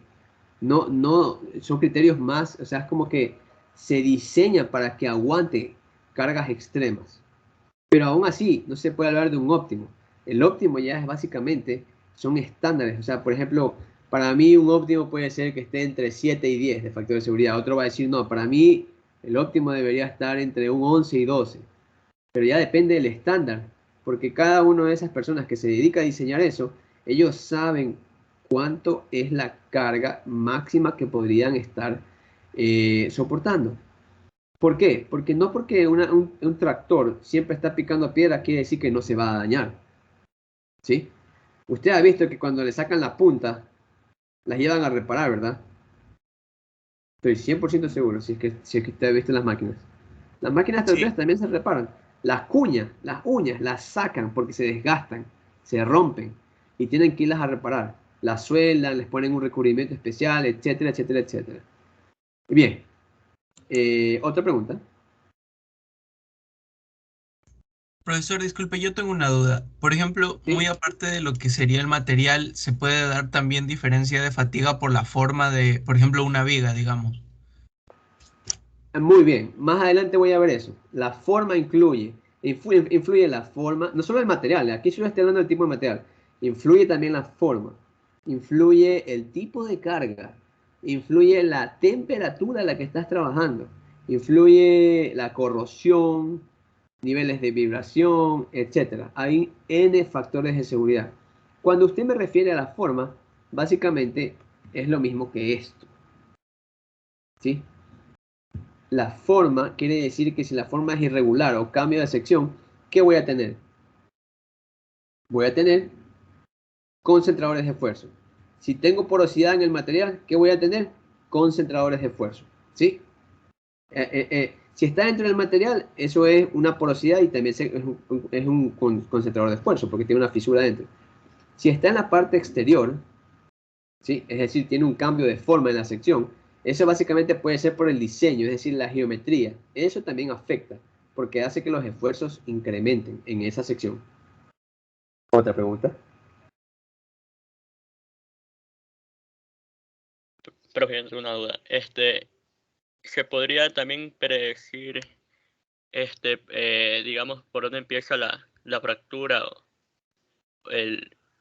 No, son criterios más, o sea, es como que se diseña para que aguante cargas extremas. Pero aún así, no se puede hablar de un óptimo. El óptimo ya es básicamente, son estándares. O sea, por ejemplo, para mí un óptimo puede ser que esté entre 7 y 10 de factor de seguridad. Otro va a decir, no, para mí el óptimo debería estar entre un 11 y 12. Pero ya depende del estándar, porque cada una de esas personas que se dedica a diseñar eso, ellos saben cuánto es la carga máxima que podrían estar soportando. ¿Por qué? Porque no porque un tractor siempre está picando piedra quiere decir que no se va a dañar. ¿Sí? Usted ha visto que cuando le sacan la punta, las llevan a reparar, ¿verdad? Estoy 100% seguro si es que usted ha visto las máquinas. Las máquinas Sí. tractoras también se reparan. Las uñas, las sacan porque se desgastan, se rompen y tienen que irlas a reparar. Las sueldan, les ponen un recubrimiento especial, etcétera, etcétera, etcétera. Bien, otra pregunta. Profesor, disculpe, yo tengo una duda. Por ejemplo, muy ¿Sí? aparte de lo que sería el material, ¿se puede dar también diferencia de fatiga por la forma de, por ejemplo, una viga, digamos? Muy bien, más adelante voy a ver eso. La forma influye la forma, no solo el material, aquí solo estoy hablando del tipo de material, influye también la forma, influye el tipo de carga, influye la temperatura a la que estás trabajando, influye la corrosión, niveles de vibración, etcétera. Hay N factores de seguridad. Cuando usted me refiere a la forma, básicamente es lo mismo que esto, ¿sí? La forma quiere decir que si la forma es irregular o cambio de sección, ¿qué voy a tener? Voy a tener concentradores de esfuerzo. Si tengo porosidad en el material, ¿qué voy a tener? Concentradores de esfuerzo. ¿Sí? Si está dentro del material, eso es una porosidad y también es un concentrador de esfuerzo porque tiene una fisura dentro. Si está en la parte exterior, ¿sí? Es decir, tiene un cambio de forma en la sección. Eso básicamente puede ser por el diseño, es decir, la geometría. Eso también afecta, porque hace que los esfuerzos incrementen en esa sección. Otra pregunta. Profe, tengo una duda. ¿Se podría también predecir, digamos, por dónde empieza la fractura o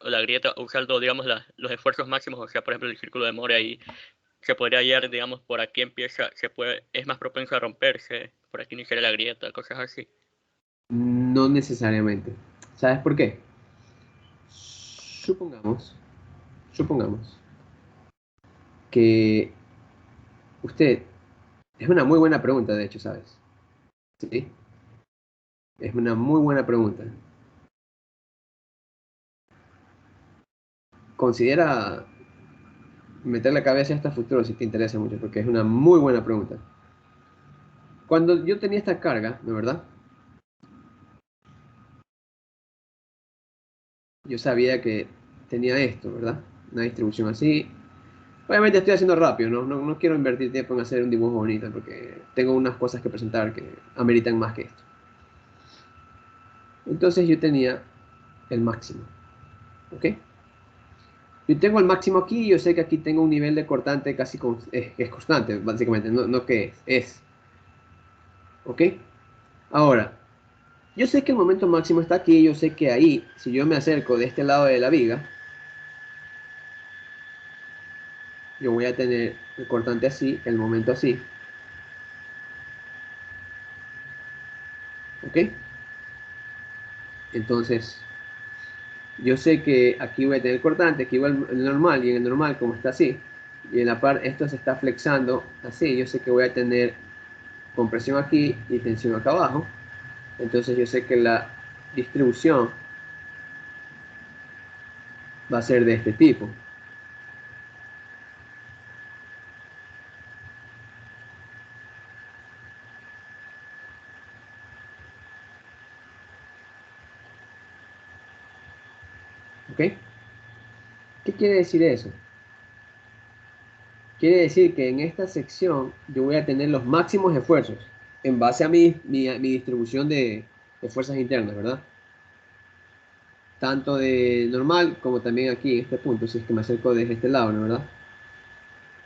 la grieta, usando, digamos, los esfuerzos máximos? O sea, por ejemplo, el círculo de Moore ahí se podría hallar, digamos, por aquí empieza, es más propenso a romperse, por aquí inicia la grieta, cosas así. No necesariamente. ¿Sabes por qué? Supongamos que usted, es una muy buena pregunta, de hecho, ¿sabes? ¿Sí? Es una muy buena pregunta. Considera meter la cabeza a este futuro si te interesa mucho, porque es una muy buena pregunta. Cuando yo tenía esta carga, ¿no es verdad? Yo sabía que tenía esto, ¿verdad? Una distribución así. Obviamente estoy haciendo rápido, no quiero invertir tiempo en hacer un dibujo bonito porque tengo unas cosas que presentar que ameritan más que esto. Entonces yo tenía el máximo, ¿ok? Yo tengo el máximo aquí y yo sé que aquí tengo un nivel de cortante casi es constante, básicamente, no que es, ¿ok? Ahora, yo sé que el momento máximo está aquí, yo sé que ahí, si yo me acerco de este lado de la viga, yo voy a tener el cortante así, el momento así, ¿ok? Entonces, yo sé que aquí voy a tener cortante, aquí va el normal, y en el normal, como está así, y en la parte, esto se está flexando así, yo sé que voy a tener compresión aquí y tensión acá abajo, entonces yo sé que la distribución va a ser de este tipo, ¿ok? ¿Qué quiere decir eso? Quiere decir que en esta sección yo voy a tener los máximos esfuerzos en base a mi distribución de fuerzas internas, ¿verdad? Tanto de normal como también aquí en este punto, si es que me acerco desde este lado, ¿no? ¿Verdad?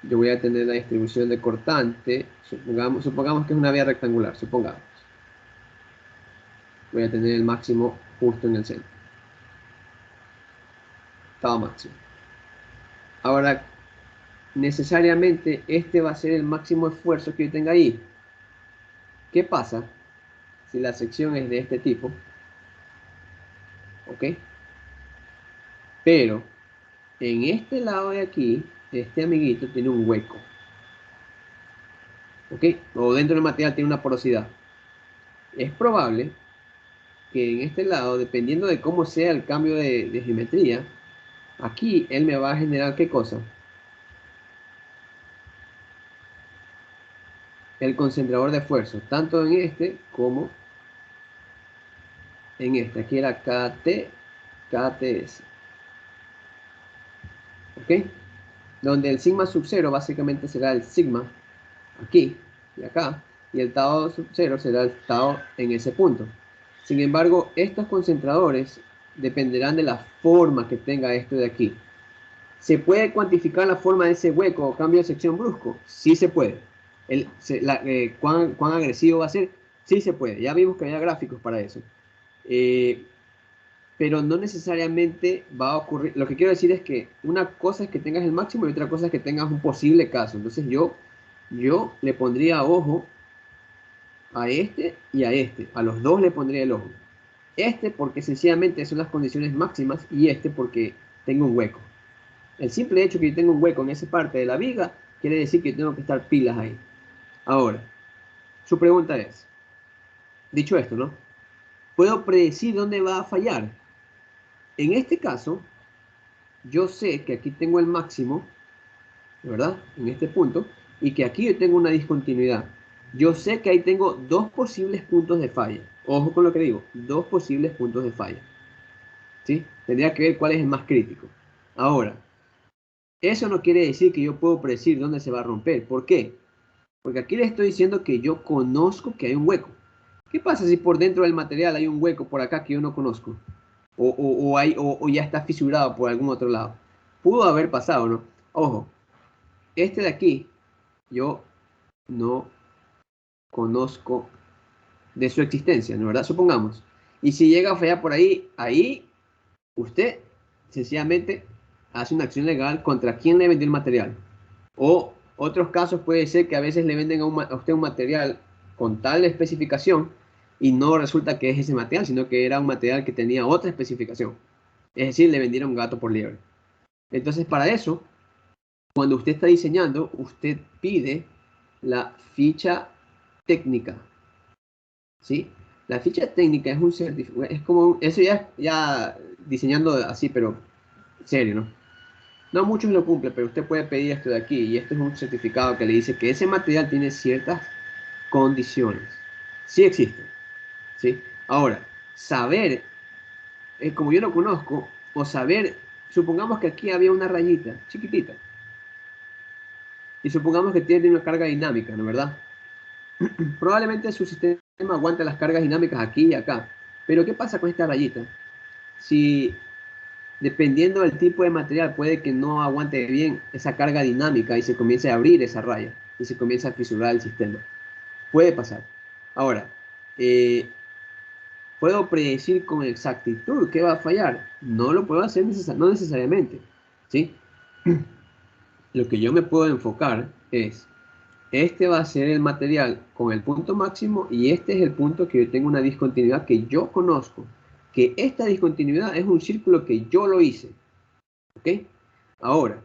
Yo voy a tener la distribución de cortante, supongamos que es una vía rectangular, supongamos. Voy a tener el máximo justo en el centro. Estado máximo. Ahora, necesariamente este va a ser el máximo esfuerzo que yo tenga ahí. ¿Qué pasa si la sección es de este tipo? ¿Ok? Pero en este lado de aquí, este amiguito tiene un hueco. ¿Ok? O dentro del material tiene una porosidad. Es probable que en este lado, dependiendo de cómo sea el cambio de geometría, aquí él me va a generar ¿qué cosa? El concentrador de esfuerzo, tanto en este como en este. Aquí era KT, KTS. ¿Ok? Donde el sigma sub 0 básicamente será el sigma aquí y acá, y el tau sub 0 será el tau en ese punto. Sin embargo, estos concentradores dependerán de la forma que tenga esto de aquí. ¿Se puede cuantificar la forma de ese hueco o cambio de sección brusco? Sí se puede. ¿Cuán agresivo va a ser? Sí se puede. Ya vimos que había gráficos para eso. Pero no necesariamente va a ocurrir. Lo que quiero decir es que una cosa es que tengas el máximo y otra cosa es que tengas un posible caso. Entonces yo le pondría ojo a este y a este. A los dos le pondría el ojo. Este porque sencillamente son las condiciones máximas y este porque tengo un hueco. El simple hecho que yo tengo un hueco en esa parte de la viga quiere decir que tengo que estar pilas ahí. Ahora, su pregunta es, dicho esto, ¿no? ¿Puedo predecir dónde va a fallar? En este caso, yo sé que aquí tengo el máximo, ¿verdad? En este punto, y que aquí yo tengo una discontinuidad. Yo sé que ahí tengo dos posibles puntos de falla. Ojo con lo que digo, dos posibles puntos de falla. ¿Sí? Tendría que ver cuál es el más crítico. Ahora, eso no quiere decir que yo puedo predecir dónde se va a romper. ¿Por qué? Porque aquí le estoy diciendo que yo conozco que hay un hueco. ¿Qué pasa si por dentro del material hay un hueco por acá que yo no conozco? O ya está fisurado por algún otro lado. Pudo haber pasado, ¿no? Ojo, este de aquí, yo no conozco de su existencia, ¿no? ¿Verdad? Supongamos. Y si llega a fallar por ahí, usted sencillamente hace una acción legal contra quien le vendió el material. O otros casos puede ser que a veces le venden a usted un material con tal especificación y no resulta que es ese material, sino que era un material que tenía otra especificación. Es decir, le vendieron gato por liebre. Entonces, para eso, cuando usted está diseñando, usted pide la ficha técnica. ¿Sí? La ficha técnica es un certificado, es como, eso ya diseñando así, pero serio, ¿no? No muchos lo cumplen, pero usted puede pedir esto de aquí, y esto es un certificado que le dice que ese material tiene ciertas condiciones. Sí existen, ¿sí? Ahora, saber, como yo no conozco, o saber, supongamos que aquí había una rayita chiquitita, y supongamos que tiene una carga dinámica, ¿no es verdad? Probablemente su sistema aguante las cargas dinámicas aquí y acá, pero ¿qué pasa con esta rayita? Si dependiendo del tipo de material, puede que no aguante bien esa carga dinámica y se comience a abrir esa raya y se comience a fisurar el sistema. Puede pasar. Ahora, ¿puedo predecir con exactitud qué va a fallar? No lo puedo hacer no necesariamente. ¿Sí? Lo que yo me puedo enfocar es, este va a ser el material con el punto máximo y este es el punto que yo tengo una discontinuidad que yo conozco. Que esta discontinuidad es un círculo que yo lo hice. ¿Ok? Ahora,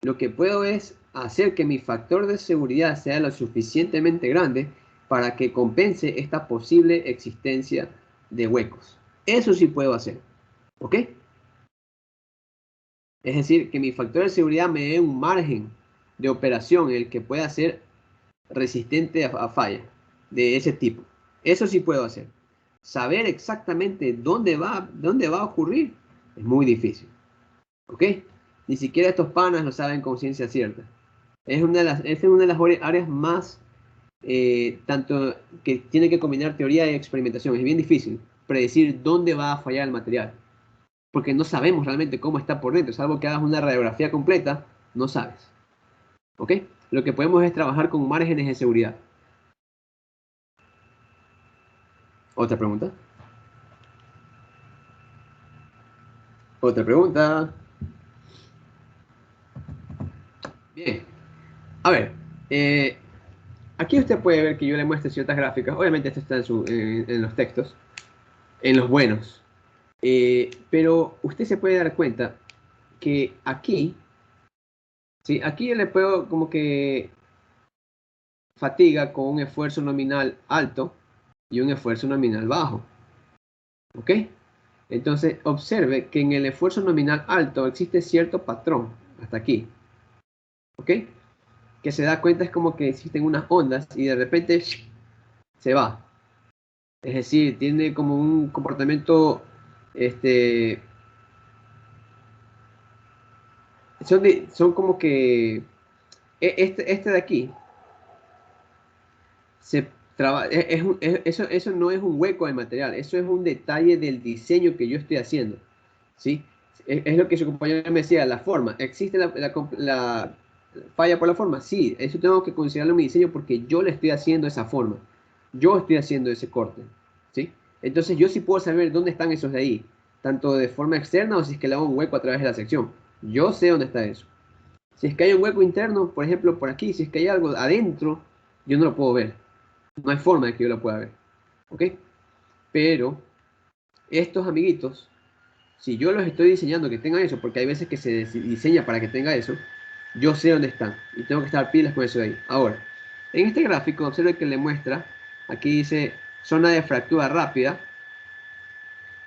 lo que puedo es hacer que mi factor de seguridad sea lo suficientemente grande para que compense esta posible existencia de huecos. Eso sí puedo hacer. ¿Ok? Es decir, que mi factor de seguridad me dé un margen de operación en el que pueda ser resistente a falla de ese tipo. Eso sí puedo hacer. Saber exactamente dónde va a ocurrir es muy difícil. ¿Ok? Ni siquiera estos panas lo saben con ciencia cierta. Es una de las áreas más, tanto que tiene que combinar teoría y experimentación. Es bien difícil predecir dónde va a fallar el material. Porque no sabemos realmente cómo está por dentro. Salvo que hagas una radiografía completa, no sabes. ¿Ok? Lo que podemos es trabajar con márgenes de seguridad. ¿Otra pregunta? ¿Otra pregunta? Bien. A ver. Aquí usted puede ver que yo le muestro ciertas gráficas. Obviamente esto está en los textos. En los buenos. Pero usted se puede dar cuenta que aquí, ¿sí? Aquí yo le puedo como que fatiga con un esfuerzo nominal alto y un esfuerzo nominal bajo. ¿Ok? Entonces observe que en el esfuerzo nominal alto existe cierto patrón hasta aquí. ¿Ok? Que se da cuenta es como que existen unas ondas y de repente se va. Es decir, tiene como un comportamiento son como que este de aquí se eso no es un hueco de material, eso es un detalle del diseño que yo estoy haciendo, ¿sí? Es lo que su compañero me decía, la forma. ¿Existe la falla por la forma? Sí, eso tengo que considerarlo en mi diseño porque yo le estoy haciendo esa forma. Yo estoy haciendo ese corte, ¿sí? Entonces yo sí puedo saber dónde están esos de ahí, tanto de forma externa o si es que le hago un hueco a través de la sección. Yo sé dónde está eso. Si es que hay un hueco interno, por ejemplo, por aquí, si es que hay algo adentro, yo no lo puedo ver. No hay forma de que yo lo pueda ver, ¿ok? Pero estos amiguitos, si yo los estoy diseñando que tengan eso, porque hay veces que se diseña para que tenga eso, yo sé dónde están y tengo que estar pilas con eso de ahí. Ahora, en este gráfico, observe que le muestra, aquí dice zona de fractura rápida.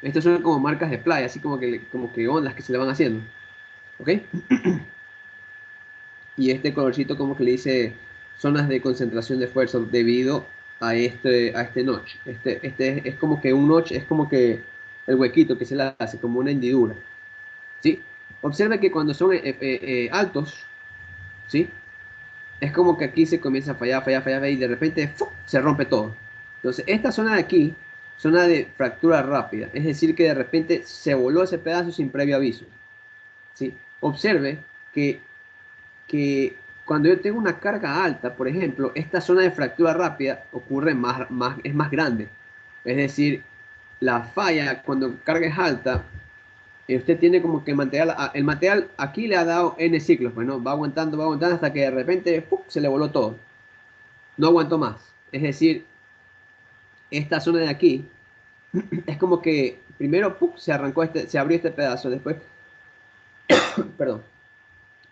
Estos son como marcas de playa, así como que ondas que se le van haciendo, ¿ok? Y este colorcito como que le dice zonas de concentración de esfuerzo debido a este notch. Este es como que un notch, es como que el huequito que se le hace, como una hendidura, ¿sí? Observa que cuando son altos, ¿sí? Es como que aquí se comienza a fallar y de repente ¡fum!, se rompe todo. Entonces, esta zona de aquí, zona de fractura rápida, es decir, que de repente se voló ese pedazo sin previo aviso, ¿sí? Observe que cuando yo tengo una carga alta, por ejemplo, esta zona de fractura rápida ocurre es más grande. Es decir, la falla cuando carga es alta, usted tiene como que el material aquí le ha dado N ciclos, pues no, va aguantando hasta que de repente ¡pum!, se le voló todo. No aguantó más. Es decir, esta zona de aquí es como que primero ¡pum!, se abrió este pedazo, después, perdón,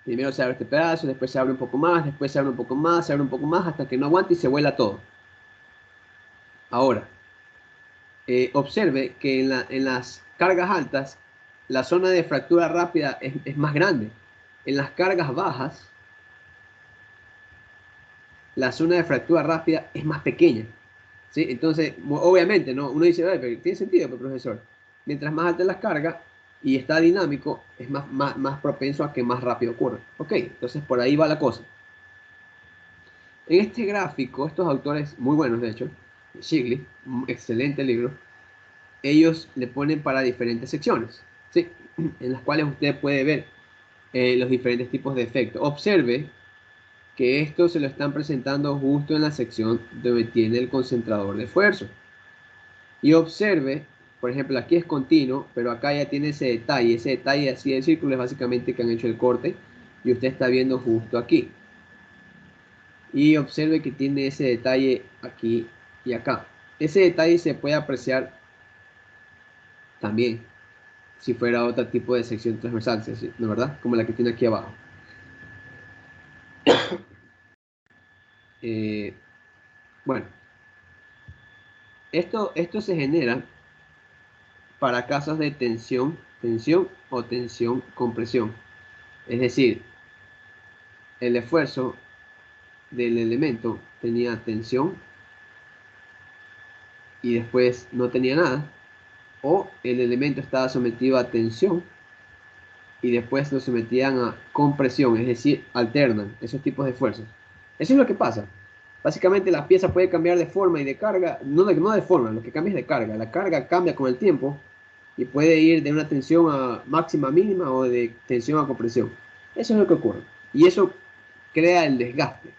primero se abre este pedazo, después se abre un poco más, después se abre un poco más, se abre un poco más, hasta que no aguanta y se vuela todo. Ahora, observe que en las cargas altas, la zona de fractura rápida es más grande. En las cargas bajas, la zona de fractura rápida es más pequeña, ¿sí? Entonces, obviamente, ¿no? Uno dice, pero tiene sentido, pero profesor. Mientras más alta es la carga y está dinámico, es más propenso a que más rápido ocurra. Ok, entonces por ahí va la cosa. En este gráfico, estos autores, muy buenos de hecho, Shigley, un excelente libro, ellos le ponen para diferentes secciones, ¿sí? En las cuales usted puede ver los diferentes tipos de efectos. Observe que esto se lo están presentando justo en la sección donde tiene el concentrador de esfuerzo. Y observe, por ejemplo, aquí es continuo, pero acá ya tiene ese detalle así de círculo es básicamente que han hecho el corte y usted está viendo justo aquí. Y observe que tiene ese detalle aquí y acá. Ese detalle se puede apreciar también si fuera otro tipo de sección transversal, ¿no, verdad? Como la que tiene aquí abajo. Bueno, esto se genera para casos de tensión o tensión-compresión. Es decir, el esfuerzo del elemento tenía tensión y después no tenía nada, o el elemento estaba sometido a tensión y después lo sometían a compresión, es decir, alternan esos tipos de esfuerzos. Eso es lo que pasa. Básicamente la pieza puede cambiar de forma y de carga, no de forma, lo que cambia es de carga. La carga cambia con el tiempo y puede ir de una tensión a máxima a mínima o de tensión a compresión. Eso es lo que ocurre. Y eso crea el desgaste,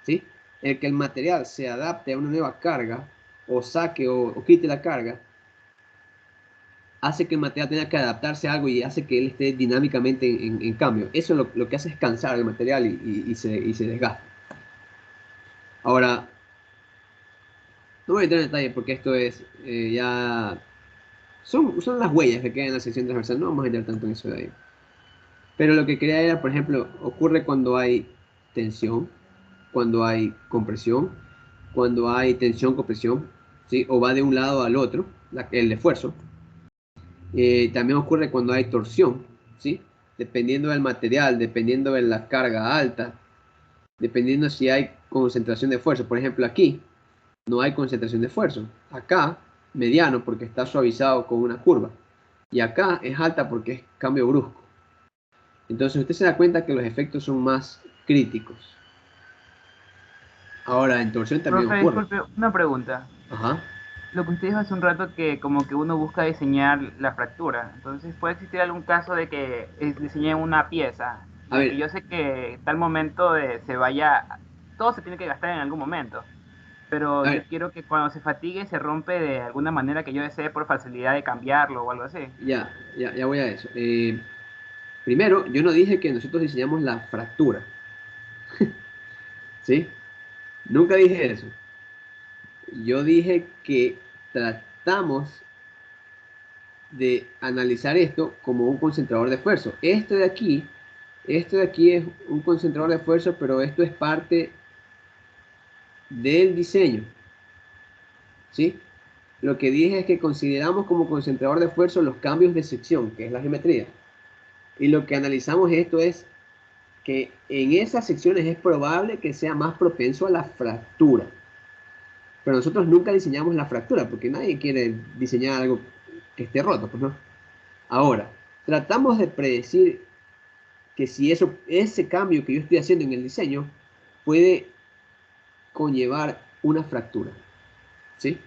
¿sí? El que el material se adapte a una nueva carga o saque o quite la carga hace que el material tenga que adaptarse a algo y hace que él esté dinámicamente en cambio. Eso lo que hace es cansar el material y se desgasta. Ahora, no voy a entrar en detalle porque esto es ya... Son las huellas que quedan en la sección transversal, no vamos a entrar tanto en eso de ahí. Pero lo que quería era, por ejemplo, ocurre cuando hay tensión, cuando hay compresión, cuando hay tensión-compresión, ¿sí? O va de un lado al otro, el esfuerzo. También ocurre cuando hay torsión, ¿sí? Dependiendo del material, dependiendo de la carga alta, dependiendo si hay concentración de esfuerzo. Por ejemplo, aquí no hay concentración de esfuerzo. Acá, mediano, porque está suavizado con una curva. Y acá es alta porque es cambio brusco. Entonces usted se da cuenta que los efectos son más críticos. Ahora, en torsión también Profe, ocurre. disculpe, una pregunta. Ajá. Lo que usted dijo hace un rato que como que uno busca diseñar la fractura. Entonces, ¿puede existir algún caso de que diseñe una pieza A de que ver, yo sé que tal momento se vaya, todo se tiene que gastar en algún momento, pero a yo ver, quiero que cuando se fatigue se rompe de alguna manera que yo desee por facilidad de cambiarlo o algo así? ya voy a eso. Primero, yo no dije que nosotros diseñamos la fractura, ¿sí? Nunca dije eso. Yo dije que tratamos de analizar esto como un concentrador de esfuerzo. Esto de aquí es un concentrador de esfuerzo, pero esto es parte del diseño, ¿sí? Lo que dije es que consideramos como concentrador de esfuerzo los cambios de sección, que es la geometría. Y lo que analizamos esto es que en esas secciones es probable que sea más propenso a la fractura. Pero nosotros nunca diseñamos la fractura, porque nadie quiere diseñar algo que esté roto, pues no. Ahora, tratamos de predecir que si ese cambio que yo estoy haciendo en el diseño puede conllevar una fractura, ¿sí?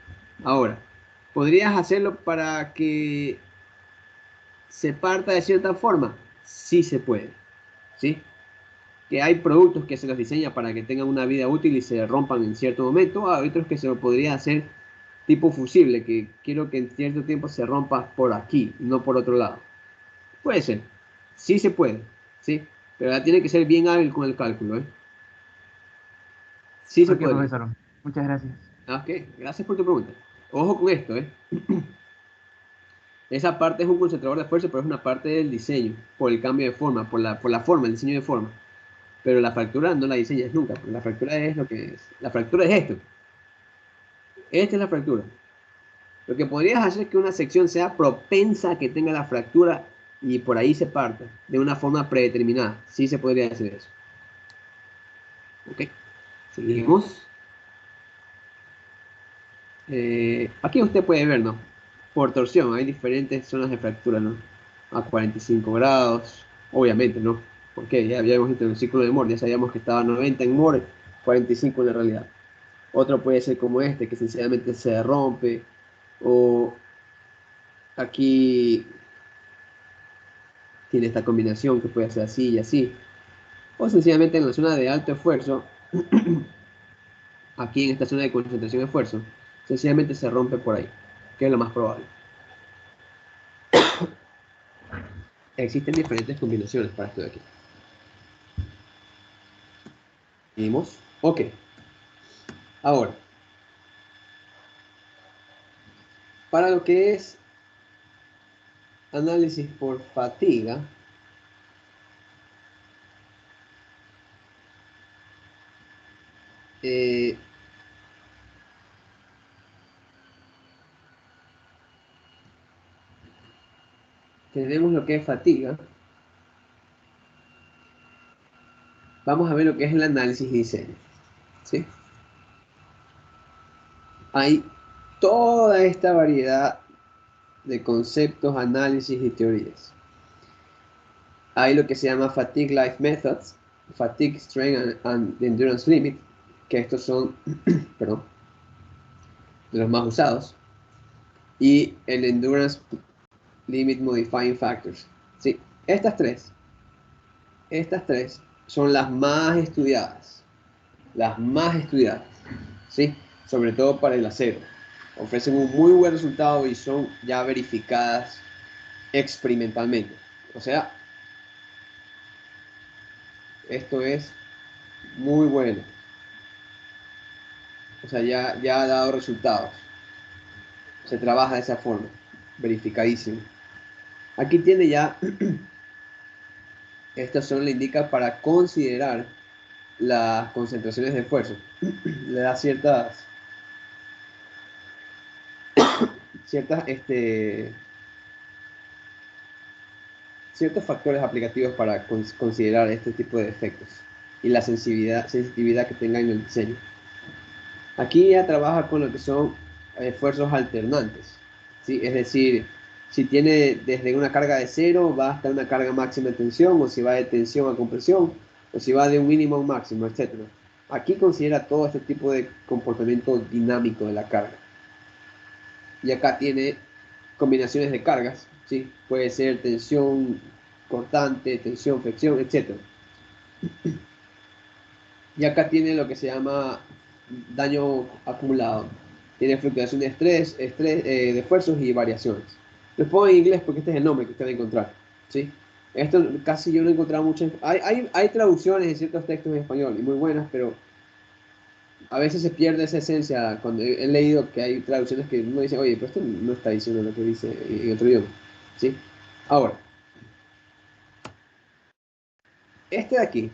Ahora, ¿podrías hacerlo para que se parta de cierta forma? Sí se puede, ¿sí? Que hay productos que se los diseña para que tengan una vida útil y se rompan en cierto momento, hay otros que se lo podría hacer tipo fusible, que quiero que en cierto tiempo se rompa por aquí, no por otro lado. Puede ser, sí se puede, ¿sí? Pero ya tiene que ser bien hábil con el cálculo, ¿eh? Sí se Ok, podría. profesor, muchas gracias. Ok, gracias por tu pregunta. Ojo con esto, ¿eh? Esa parte es un concentrador de esfuerzo, pero es una parte del diseño, por el cambio de forma, por la forma, el diseño de forma. Pero la fractura no la diseñas nunca, porque la fractura es lo que es. La fractura es esto. Esta es la fractura. Lo que podrías hacer es que una sección sea propensa a que tenga la fractura y por ahí se parta, de una forma predeterminada. Sí se podría hacer eso. Ok, seguimos. Aquí usted puede ver, ¿no? Por torsión, hay diferentes zonas de fractura, ¿no? A 45 grados, obviamente, ¿no? Porque ya habíamos visto en el ciclo de Moore, ya sabíamos que estaba 90 en Moore, 45 en la realidad. Otro puede ser como este, que sencillamente se rompe, o aquí tiene esta combinación que puede ser así y así, o sencillamente en la zona de alto esfuerzo, aquí en esta zona de concentración de esfuerzo, sencillamente se rompe por ahí, que es lo más probable. Existen diferentes combinaciones para esto de aquí. ¿Vimos? Ok. Ahora, para lo que es análisis por fatiga, eh, tenemos lo que es fatiga. Vamos a ver lo que es el análisis y diseño, ¿sí? Hay toda esta variedad de conceptos, análisis y teorías. Hay lo que se llama Fatigue Life Methods, Fatigue Strength and Endurance Limit, que estos son, perdón, de los más usados, y el Endurance Limit Modifying Factors. ¿Sí? Estas tres son las más estudiadas, ¿sí? Sobre todo para el acero. Ofrecen un muy buen resultado y son ya verificadas experimentalmente. O sea, esto es muy bueno. O sea, ya ha dado resultados. Se trabaja de esa forma, verificadísimo. Aquí tiene ya, estas son le indica para considerar las concentraciones de esfuerzo. Le da ciertos factores aplicativos para considerar este tipo de efectos y la sensitividad que tenga en el diseño. Aquí ya trabaja con lo que son esfuerzos alternantes, ¿sí? Es decir, si tiene desde una carga de 0 va hasta una carga máxima de tensión, o si va de tensión a compresión, o si va de un mínimo a un máximo, etc. Aquí considera todo este tipo de comportamiento dinámico de la carga. Y acá tiene combinaciones de cargas, ¿sí? Puede ser tensión cortante, tensión, flexión, etc. Y acá tiene lo que se llama daño acumulado. Tiene fluctuación de de esfuerzos y variaciones. Lo pongo en inglés porque este es el nombre que usted va a encontrar, ¿sí? Esto casi yo no he encontrado mucho. Hay traducciones en ciertos textos en español y muy buenas, pero a veces se pierde esa esencia. Cuando he leído que hay traducciones que uno dice, oye, pero esto no está diciendo lo que dice en otro idioma, ¿sí? Ahora, este de aquí,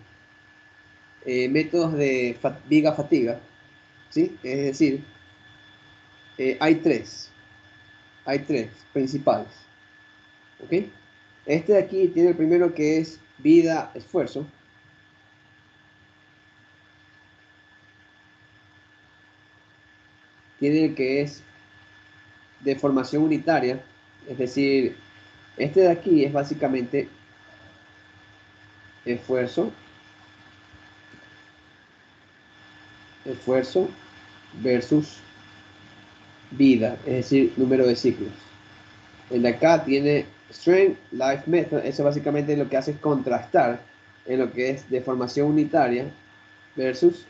métodos de viga-fatiga, ¿sí? Es decir, hay tres principales, ¿ok? Este de aquí tiene el primero que es vida-esfuerzo. Tiene el que es deformación unitaria, es decir, este de aquí es básicamente esfuerzo, esfuerzo versus vida, es decir, número de ciclos. El de acá tiene Strength Life Method, eso básicamente lo que hace es contrastar en lo que es deformación unitaria versus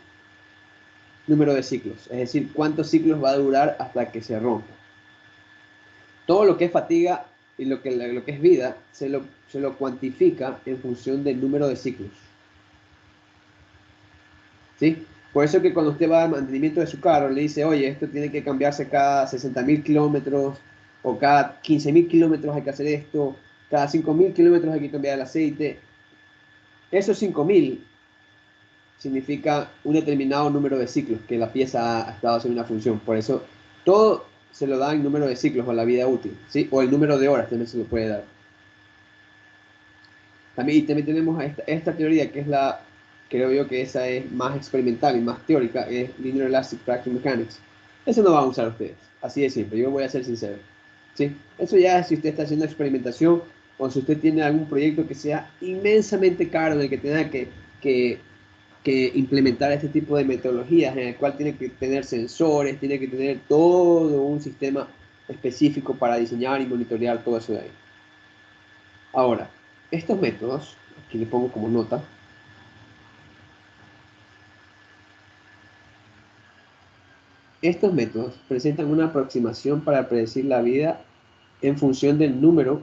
número de ciclos, es decir, cuántos ciclos va a durar hasta que se rompa. Todo lo que es fatiga y lo que es vida se lo cuantifica en función del número de ciclos. ¿Sí? Por eso que cuando usted va al mantenimiento de su carro, le dice, oye, esto tiene que cambiarse cada 60.000 kilómetros, o cada 15.000 kilómetros hay que hacer esto, cada 5.000 kilómetros hay que cambiar el aceite. Esos 5.000 significa un determinado número de ciclos que la pieza ha estado haciendo una función. Por eso todo se lo da en número de ciclos o la vida útil, ¿sí? O el número de horas también se lo puede dar. También tenemos esta teoría que es creo yo que esa es más experimental y más teórica, es Linear Elastic Fracture Mechanics. Eso no van a usar ustedes, así de simple, yo voy a ser sincero, ¿sí? Eso ya es si usted está haciendo experimentación o si usted tiene algún proyecto que sea inmensamente caro en el que tenga que implementar este tipo de metodologías, en el cual tiene que tener sensores, tiene que tener todo un sistema específico para diseñar y monitorear todo eso de ahí. Ahora, estos métodos, aquí le pongo como nota, estos métodos presentan una aproximación para predecir la vida en función del número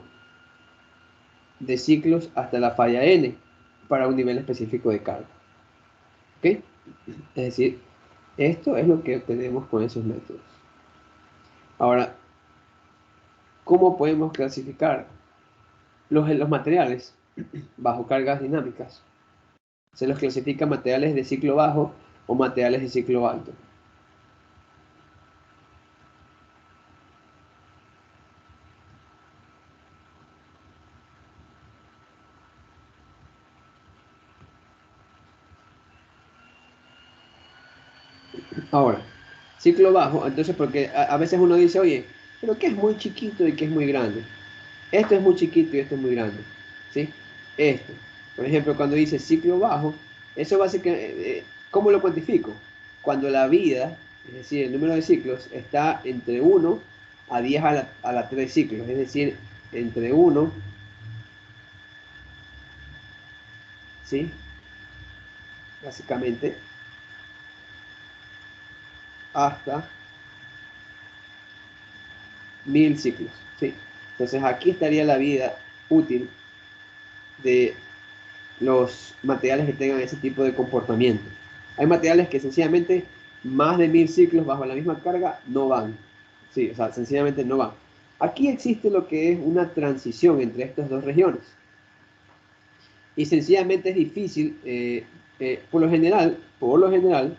de ciclos hasta la falla n para un nivel específico de carga. ¿Ok? Es decir, esto es lo que obtenemos con esos métodos. Ahora, ¿cómo podemos clasificar los materiales bajo cargas dinámicas? Se los clasifica materiales de ciclo bajo o materiales de ciclo alto. Ahora, ciclo bajo, entonces porque a veces uno dice, oye, pero ¿qué es muy chiquito y qué es muy grande? Esto es muy chiquito y esto es muy grande, ¿sí? Esto, por ejemplo, cuando dice ciclo bajo, eso básicamente, ¿cómo lo cuantifico? Cuando la vida, es decir, el número de ciclos, está entre 1 a 10 a la 3 ciclos, es decir, entre 1, ¿sí? Básicamente, hasta 1000 ciclos, ¿sí? Entonces aquí estaría la vida útil de los materiales que tengan ese tipo de comportamiento. Hay materiales que sencillamente más de 1000 ciclos bajo la misma carga no van. Sí, o sea, sencillamente no van. Aquí existe lo que es una transición entre estas dos regiones. Y sencillamente es difícil, por lo general,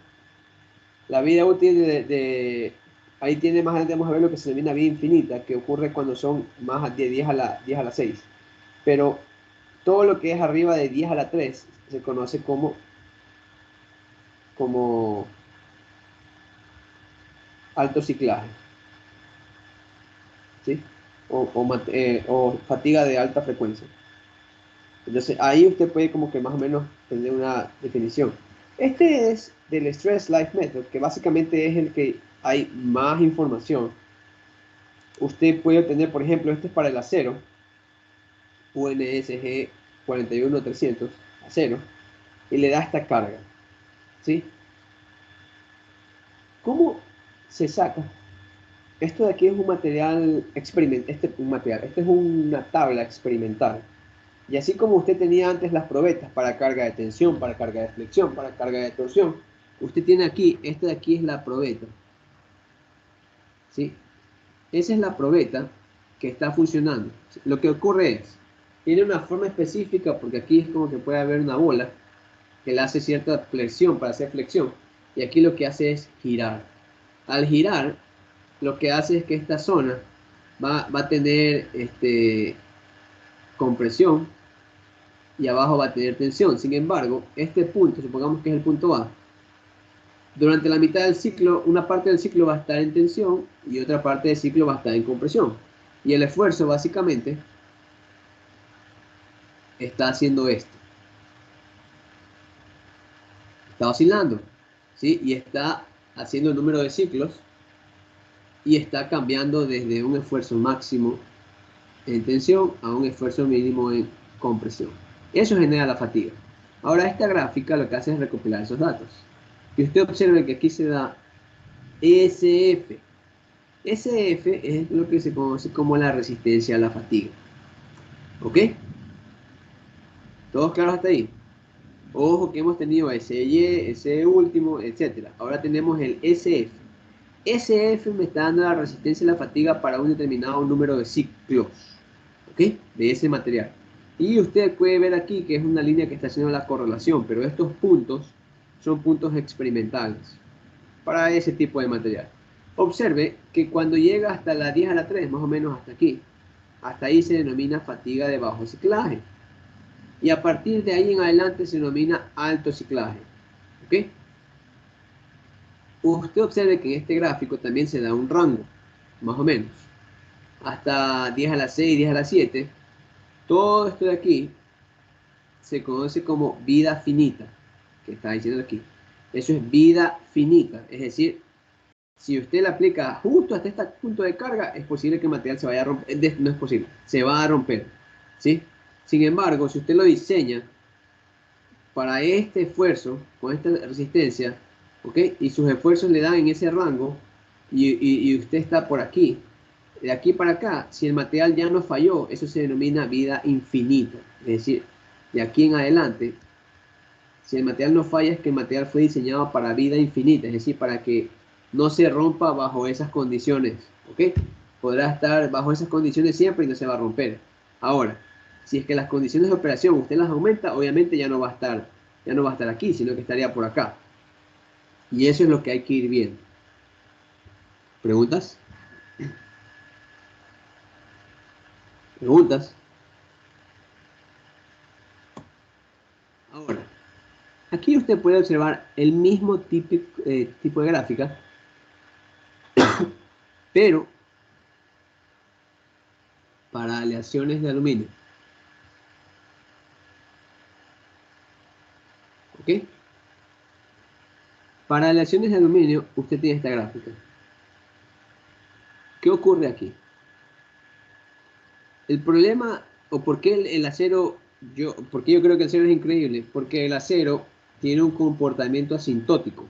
la vida útil ahí tiene más adelante, vamos a ver lo que se denomina vida infinita, que ocurre cuando son más de 10 a la 6. Pero todo lo que es arriba de 10 a la 3 se conoce como alto ciclaje, ¿sí? O fatiga de alta frecuencia. Entonces ahí usted puede como que más o menos tener una definición. Este es del Stress Life Method, que básicamente es el que hay más información. Usted puede obtener, por ejemplo, este es para el acero, UNSG 41300, acero, y le da esta carga, ¿sí? ¿Cómo se saca? Esto de aquí es un material experimental, este es una tabla experimental. Y así como usted tenía antes las probetas para carga de tensión, para carga de flexión, para carga de torsión, usted tiene aquí, esta de aquí es la probeta, ¿sí? Esa es la probeta que está funcionando. Lo que ocurre es, tiene una forma específica porque aquí es como que puede haber una bola que le hace cierta flexión para hacer flexión. Y aquí lo que hace es girar. Al girar, lo que hace es que esta zona va a tener compresión y abajo va a tener tensión. Sin embargo, este punto, supongamos que es el punto A, durante la mitad del ciclo, una parte del ciclo va a estar en tensión y otra parte del ciclo va a estar en compresión. Y el esfuerzo básicamente está haciendo esto. Está oscilando, ¿sí? Y está haciendo el número de ciclos y está cambiando desde un esfuerzo máximo en tensión a un esfuerzo mínimo en compresión. Eso genera la fatiga. Ahora esta gráfica lo que hace es recopilar esos datos. Y usted observe que aquí se da SF. SF es lo que se conoce como la resistencia a la fatiga. ¿Ok? ¿Todos claros hasta ahí? Ojo que hemos tenido SY, ese último, etc. Ahora tenemos el SF. SF me está dando la resistencia a la fatiga para un determinado número de ciclos, ¿ok? De ese material. Y usted puede ver aquí que es una línea que está haciendo la correlación, pero estos puntos son puntos experimentales para ese tipo de material. Observe que cuando llega hasta la 10 a la 3, más o menos hasta aquí, hasta ahí se denomina fatiga de bajo ciclaje. Y a partir de ahí en adelante se denomina alto ciclaje, ¿ok? Usted observe que en este gráfico también se da un rango, más o menos. Hasta 10 a la 6, 10 a la 7. Todo esto de aquí se conoce como vida finita, que está diciendo aquí. Eso es vida finita, es decir, si usted la aplica justo hasta este punto de carga, es posible que el material se vaya a romper. No es posible, se va a romper, ¿sí? Sin embargo, si usted lo diseña para este esfuerzo, con esta resistencia, ¿ok? Y sus esfuerzos le dan en ese rango, y usted está por aquí, de aquí para acá, si el material ya no falló, eso se denomina vida infinita. Es decir, de aquí en adelante, si el material no falla, es que el material fue diseñado para vida infinita, es decir, para que no se rompa bajo esas condiciones, ¿ok? Podrá estar bajo esas condiciones siempre y no se va a romper. Ahora, si es que las condiciones de operación usted las aumenta, obviamente ya no va a estar aquí, sino que estaría por acá. Y eso es lo que hay que ir viendo. ¿Preguntas? ¿Preguntas? Ahora, aquí usted puede observar el mismo tipo de gráfica, pero para aleaciones de aluminio. ¿Ok? Para aleaciones de aluminio, usted tiene esta gráfica. ¿Qué ocurre aquí? El problema, o por qué el acero, porque yo creo que el acero es increíble, porque el acero tiene un comportamiento asintótico.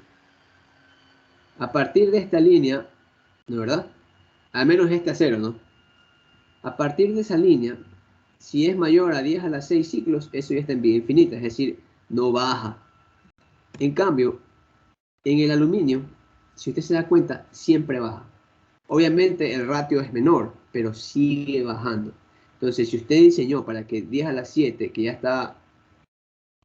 A partir de esta línea, ¿no es verdad? Al menos este acero, ¿no? A partir de esa línea, si es mayor a 10 a la 6 ciclos, eso ya está en vida infinita, es decir, no baja. En cambio, en el aluminio, si usted se da cuenta, siempre baja. Obviamente el ratio es menor, pero sigue bajando. Entonces, si usted diseñó para que 10 a las 7, que ya está,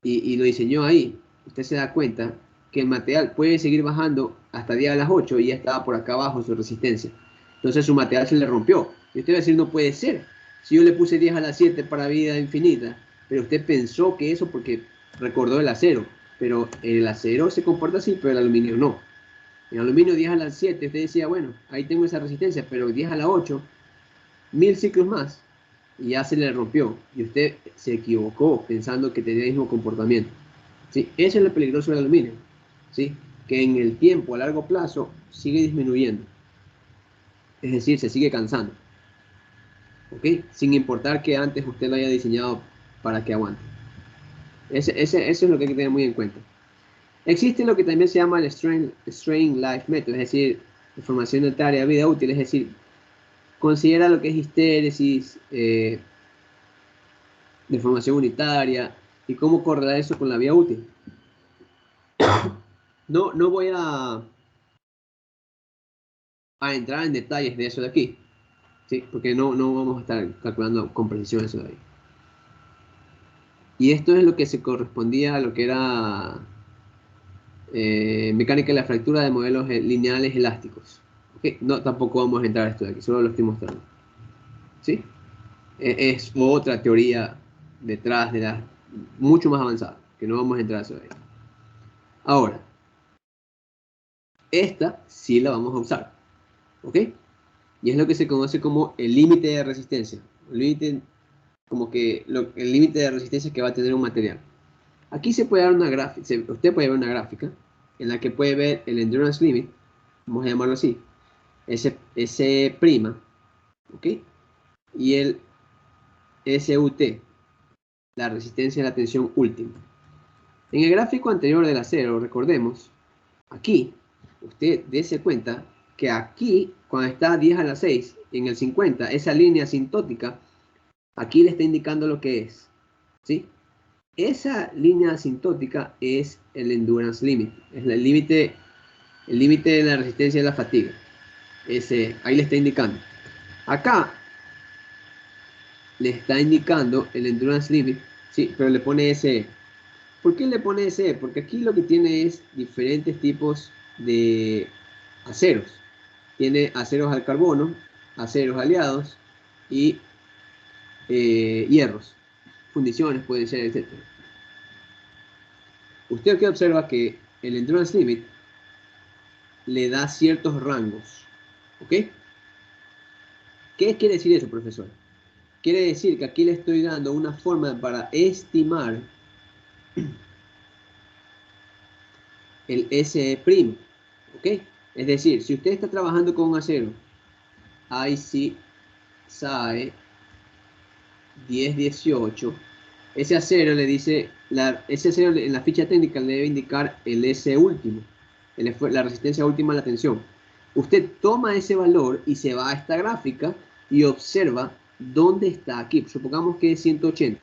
y lo diseñó ahí, usted se da cuenta que el material puede seguir bajando hasta 10 a las 8 y ya estaba por acá abajo su resistencia. Entonces su material se le rompió. Y usted va a decir, no puede ser. Si yo le puse 10 a las 7 para vida infinita, pero usted pensó que eso porque recordó el acero. Pero el acero se comporta así, pero el aluminio no. En aluminio 10 a las 7, usted decía, bueno, ahí tengo esa resistencia, pero 10 a las 8, 1000 ciclos más, y ya se le rompió. Y usted se equivocó pensando que tenía el mismo comportamiento. ¿Sí? Eso es lo peligroso del aluminio, ¿sí? Que en el tiempo, a largo plazo, sigue disminuyendo. Es decir, se sigue cansando. ¿Ok? Sin importar que antes usted lo haya diseñado para que aguante. Eso es lo que hay que tener muy en cuenta. Existe lo que también se llama el Strain Life Method, es decir, información de tarea vida útil, es decir, considera lo que es histéresis, deformación unitaria y cómo correlar eso con la vida útil. No voy a entrar en detalles de eso de aquí, ¿sí? Porque no vamos a estar calculando con precisión eso de ahí. Y esto es lo que se correspondía a lo que era mecánica de la fractura de modelos lineales elásticos. ¿Okay? No, tampoco vamos a entrar a esto de aquí, solo lo estoy mostrando. ¿Sí? Es otra teoría detrás de la mucho más avanzada, que no vamos a entrar a eso de ahí. Ahora, esta sí la vamos a usar, ¿ok? Y es lo que se conoce como el límite de resistencia. El límite, como que el límite de resistencia que va a tener un material. Aquí se puede dar una gráfica, usted puede ver una gráfica en la que puede ver el endurance limit, vamos a llamarlo así, S', ¿ok? Y el SUT, la resistencia a la tensión última. En el gráfico anterior del acero, recordemos, aquí, usted dése cuenta que aquí, cuando está a 10 a la 6, en el 50, esa línea asintótica, aquí le está indicando lo que es, ¿sí? Esa línea asintótica es el endurance limit, es el límite de la resistencia de la fatiga. Ahí le está indicando. Acá le está indicando el endurance limit, ¿sí? Pero le pone SE. ¿Por qué le pone SE? Porque aquí lo que tiene es diferentes tipos de aceros. Tiene aceros al carbono, aceros aliados y hierros. Fundiciones pueden ser, etc. Usted aquí observa que el endurance limit le da ciertos rangos. ¿Ok? ¿Qué quiere decir eso, profesor? Quiere decir que aquí le estoy dando una forma para estimar el SE'. ¿Ok? Es decir, si usted está trabajando con un acero IC SAE 1018, ese acero le dice, ese acero en la ficha técnica le debe indicar el S último, la resistencia última a la tensión. Usted toma ese valor y se va a esta gráfica y observa dónde está aquí. Supongamos que es 180.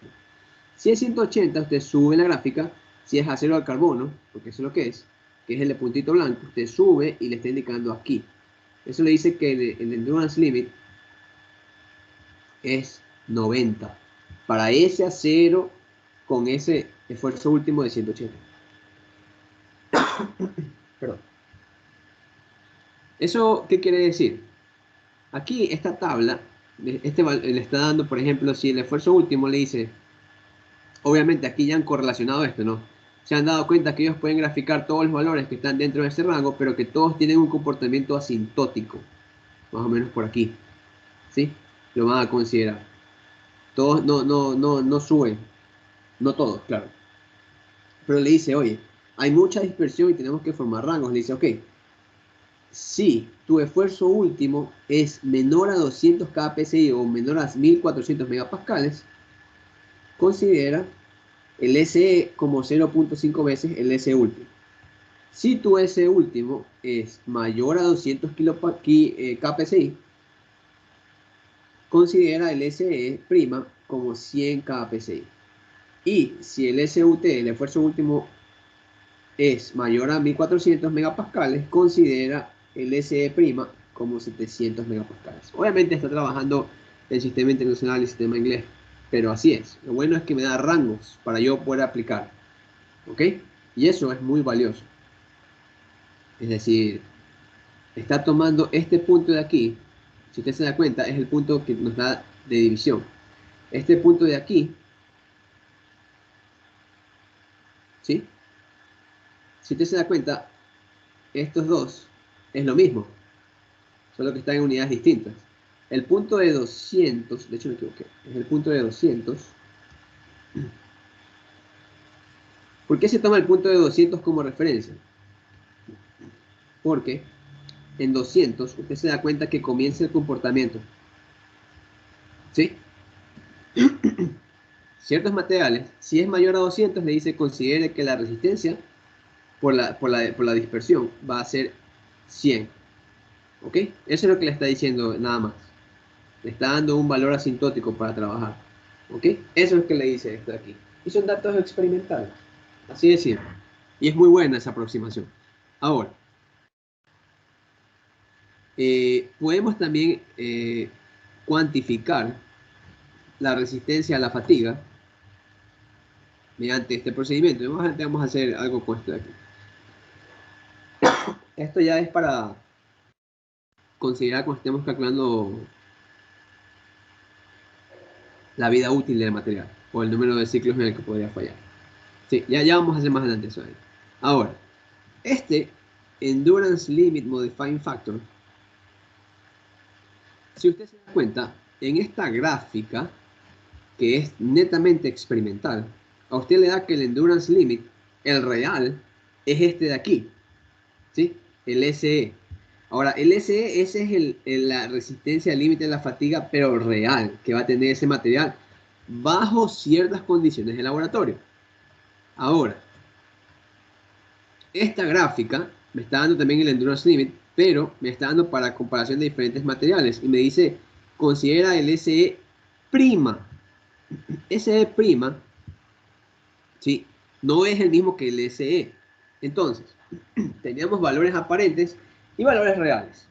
Si es 180, usted sube la gráfica. Si es acero al carbono, porque eso es lo que es el de puntito blanco, usted sube y le está indicando aquí. Eso le dice que el endurance limit es 90 para ese acero con ese esfuerzo último de 180. Perdón. ¿Eso qué quiere decir? Aquí esta tabla le está dando, por ejemplo, si el esfuerzo último le dice, obviamente aquí ya han correlacionado esto, ¿no? Se han dado cuenta que ellos pueden graficar todos los valores que están dentro de ese rango, pero que todos tienen un comportamiento asintótico, más o menos por aquí, ¿sí? Lo van a considerar. Todos no suben, no todos, claro. Pero le dice, oye, hay mucha dispersión y tenemos que formar rangos. Le dice, ok, si tu esfuerzo último es menor a 200 kPsi o menor a 1400 megapascales, considera el SE como 0.5 veces el S último. Si tu S último es mayor a 200 kPsi, considera el SE' como 100 kPsi. Y si el SUT, el esfuerzo último, es mayor a 1400 megapascales, considera el SE' como 700 megapascales. Obviamente está trabajando el sistema internacional y el sistema inglés, pero así es. Lo bueno es que me da rangos para yo poder aplicar. ¿Ok? Y eso es muy valioso. Es decir, está tomando este punto de aquí, si usted se da cuenta, es el punto que nos da de división. Este punto de aquí, ¿sí? Si usted se da cuenta, estos dos es lo mismo, solo que están en unidades distintas. El punto de 200, de hecho me equivoqué, es el punto de 200, ¿Por qué se toma el punto de 200 como referencia? Porque en 200 usted se da cuenta que comienza el comportamiento. ¿Sí? Ciertos materiales, si es mayor a 200, le dice considere que la resistencia por la dispersión va a ser 100. ¿Ok? Eso es lo que le está diciendo nada más. Le está dando un valor asintótico para trabajar. ¿Ok? Eso es lo que le dice esto de aquí. Y son datos experimentales. Así de simple. Y es muy buena esa aproximación. Ahora, podemos también cuantificar la resistencia a la fatiga mediante este procedimiento. Vamos a hacer algo con esto de aquí. Esto ya es para considerar cuando estemos calculando la vida útil del material o el número de ciclos en el que podría fallar. Sí, ya vamos a hacer más adelante eso ahí. Ahora, este Endurance Limit Modifying Factor, si usted se da cuenta, en esta gráfica, que es netamente experimental, a usted le da que el Endurance Limit, el real, es este de aquí, ¿sí? El SE. Ahora, el SE, ese es la resistencia al límite de la fatiga, pero real, que va a tener ese material bajo ciertas condiciones de laboratorio. Ahora, esta gráfica me está dando también el Endurance Limit, pero me está dando para comparación de diferentes materiales. Y me dice, considera el SE prima. SE prima, ¿sí? No es el mismo que el SE. Entonces, teníamos valores aparentes y valores reales.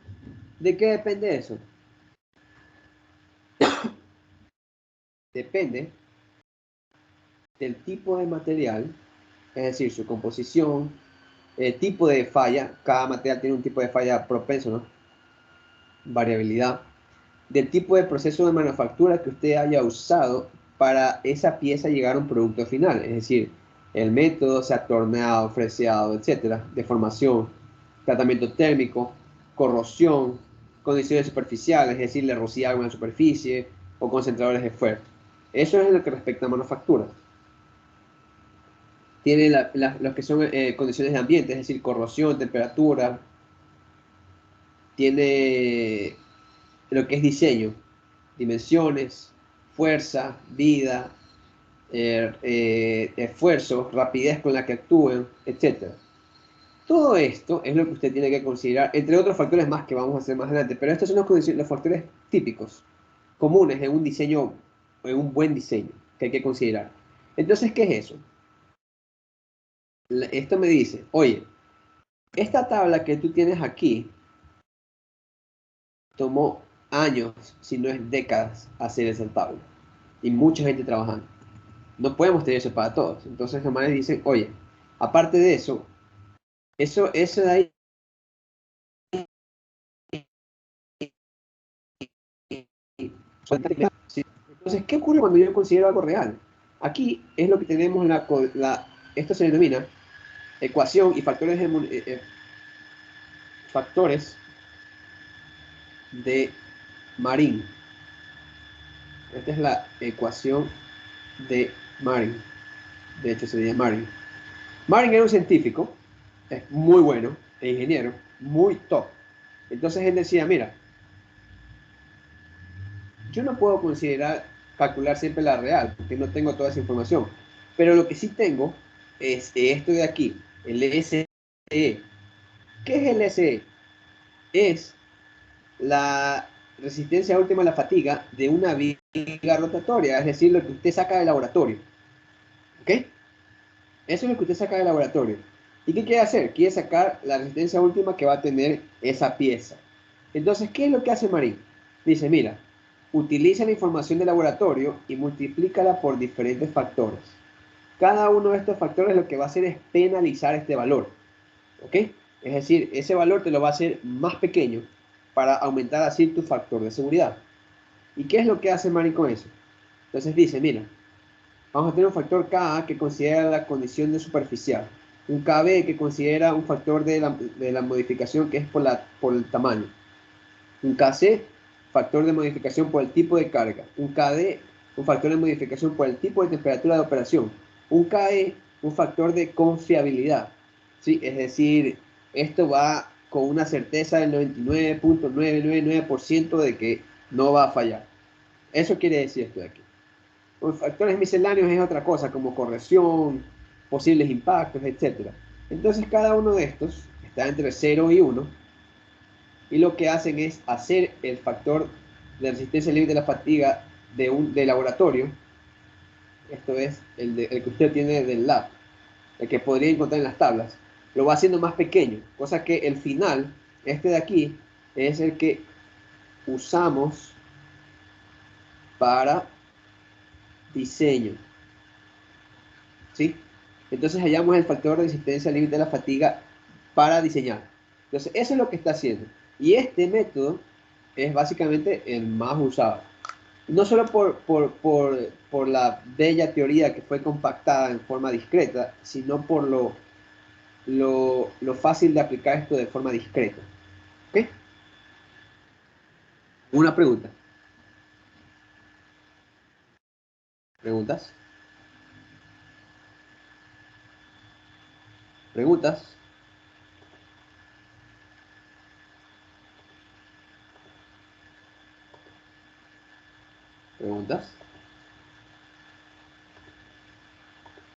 ¿De qué depende eso? Depende del tipo de material, es decir, su composición, el tipo de falla. Cada material tiene un tipo de falla propenso, ¿no? Variabilidad. Del tipo de proceso de manufactura que usted haya usado para esa pieza llegar a un producto final. Es decir, el método, sea torneado, freseado, etcétera, deformación, tratamiento térmico, corrosión, condiciones superficiales, es decir, le rocía agua en la superficie o concentradores de fuego. Eso es en lo que respecta a manufactura. Tiene lo que son condiciones de ambiente, es decir, corrosión, temperatura. Tiene lo que es diseño, dimensiones, fuerza, vida, esfuerzo, rapidez con la que actúen, etc. Todo esto es lo que usted tiene que considerar, entre otros factores más que vamos a hacer más adelante, pero estos son los factores típicos, comunes en un diseño, en un buen diseño, que hay que considerar. Entonces, ¿qué es eso? Esto me dice, oye, esta tabla que tú tienes aquí tomó años, si no es décadas, hacer esa tabla. Y mucha gente trabajando. No podemos tener eso para todos. Entonces los manes dicen, oye, aparte de eso de ahí, ¿sí? Entonces, ¿qué ocurre cuando yo considero algo real? Aquí es lo que tenemos, esto se denomina ecuación y factores de Marin. Esta es la ecuación de Marin. De hecho, se dice Marin. Marin era un científico, es muy bueno, e ingeniero, muy top. Entonces él decía, mira, yo no puedo calcular siempre la real, porque no tengo toda esa información. Pero lo que sí tengo es esto de aquí, el SE. ¿Qué es el SE? Es la resistencia última a la fatiga de una viga rotatoria, es decir, lo que usted saca del laboratorio. ¿Ok? Eso es lo que usted saca del laboratorio. ¿Y qué quiere hacer? Quiere sacar la resistencia última que va a tener esa pieza. Entonces, ¿qué es lo que hace Marín? Dice, mira, utiliza la información del laboratorio y multiplícala por diferentes factores. Cada uno de estos factores lo que va a hacer es penalizar este valor. ¿Ok? Es decir, ese valor te lo va a hacer más pequeño para aumentar así tu factor de seguridad. ¿Y qué es lo que hace Marín con eso? Entonces dice, mira, vamos a tener un factor Ka que considera la condición de superficial. Un Kb que considera un factor de la modificación que es por el tamaño. Un Kc, factor de modificación por el tipo de carga. Un Kd, un factor de modificación por el tipo de temperatura de operación. Un Ke, un factor de confiabilidad, ¿sí? Es decir, esto va con una certeza del 99.999% de que no va a fallar. Eso quiere decir esto de aquí. Los factores misceláneos es otra cosa, como corrección, posibles impactos, etc. Entonces cada uno de estos está entre 0 y 1 y lo que hacen es hacer el factor de resistencia límite de la fatiga de laboratorio. Esto es el que usted tiene del lab, el que podría encontrar en las tablas. Lo va haciendo más pequeño, cosa que el final, este de aquí, es el que usamos para diseño. ¿Sí? Entonces hallamos el factor de resistencia límite de la fatiga para diseñar. Entonces eso es lo que está haciendo. Y este método es básicamente el más usado. No solo por la bella teoría que fue compactada en forma discreta, sino por lo fácil de aplicar esto de forma discreta. ¿Ok? Una pregunta. ¿Preguntas? ¿Preguntas? ¿Preguntas?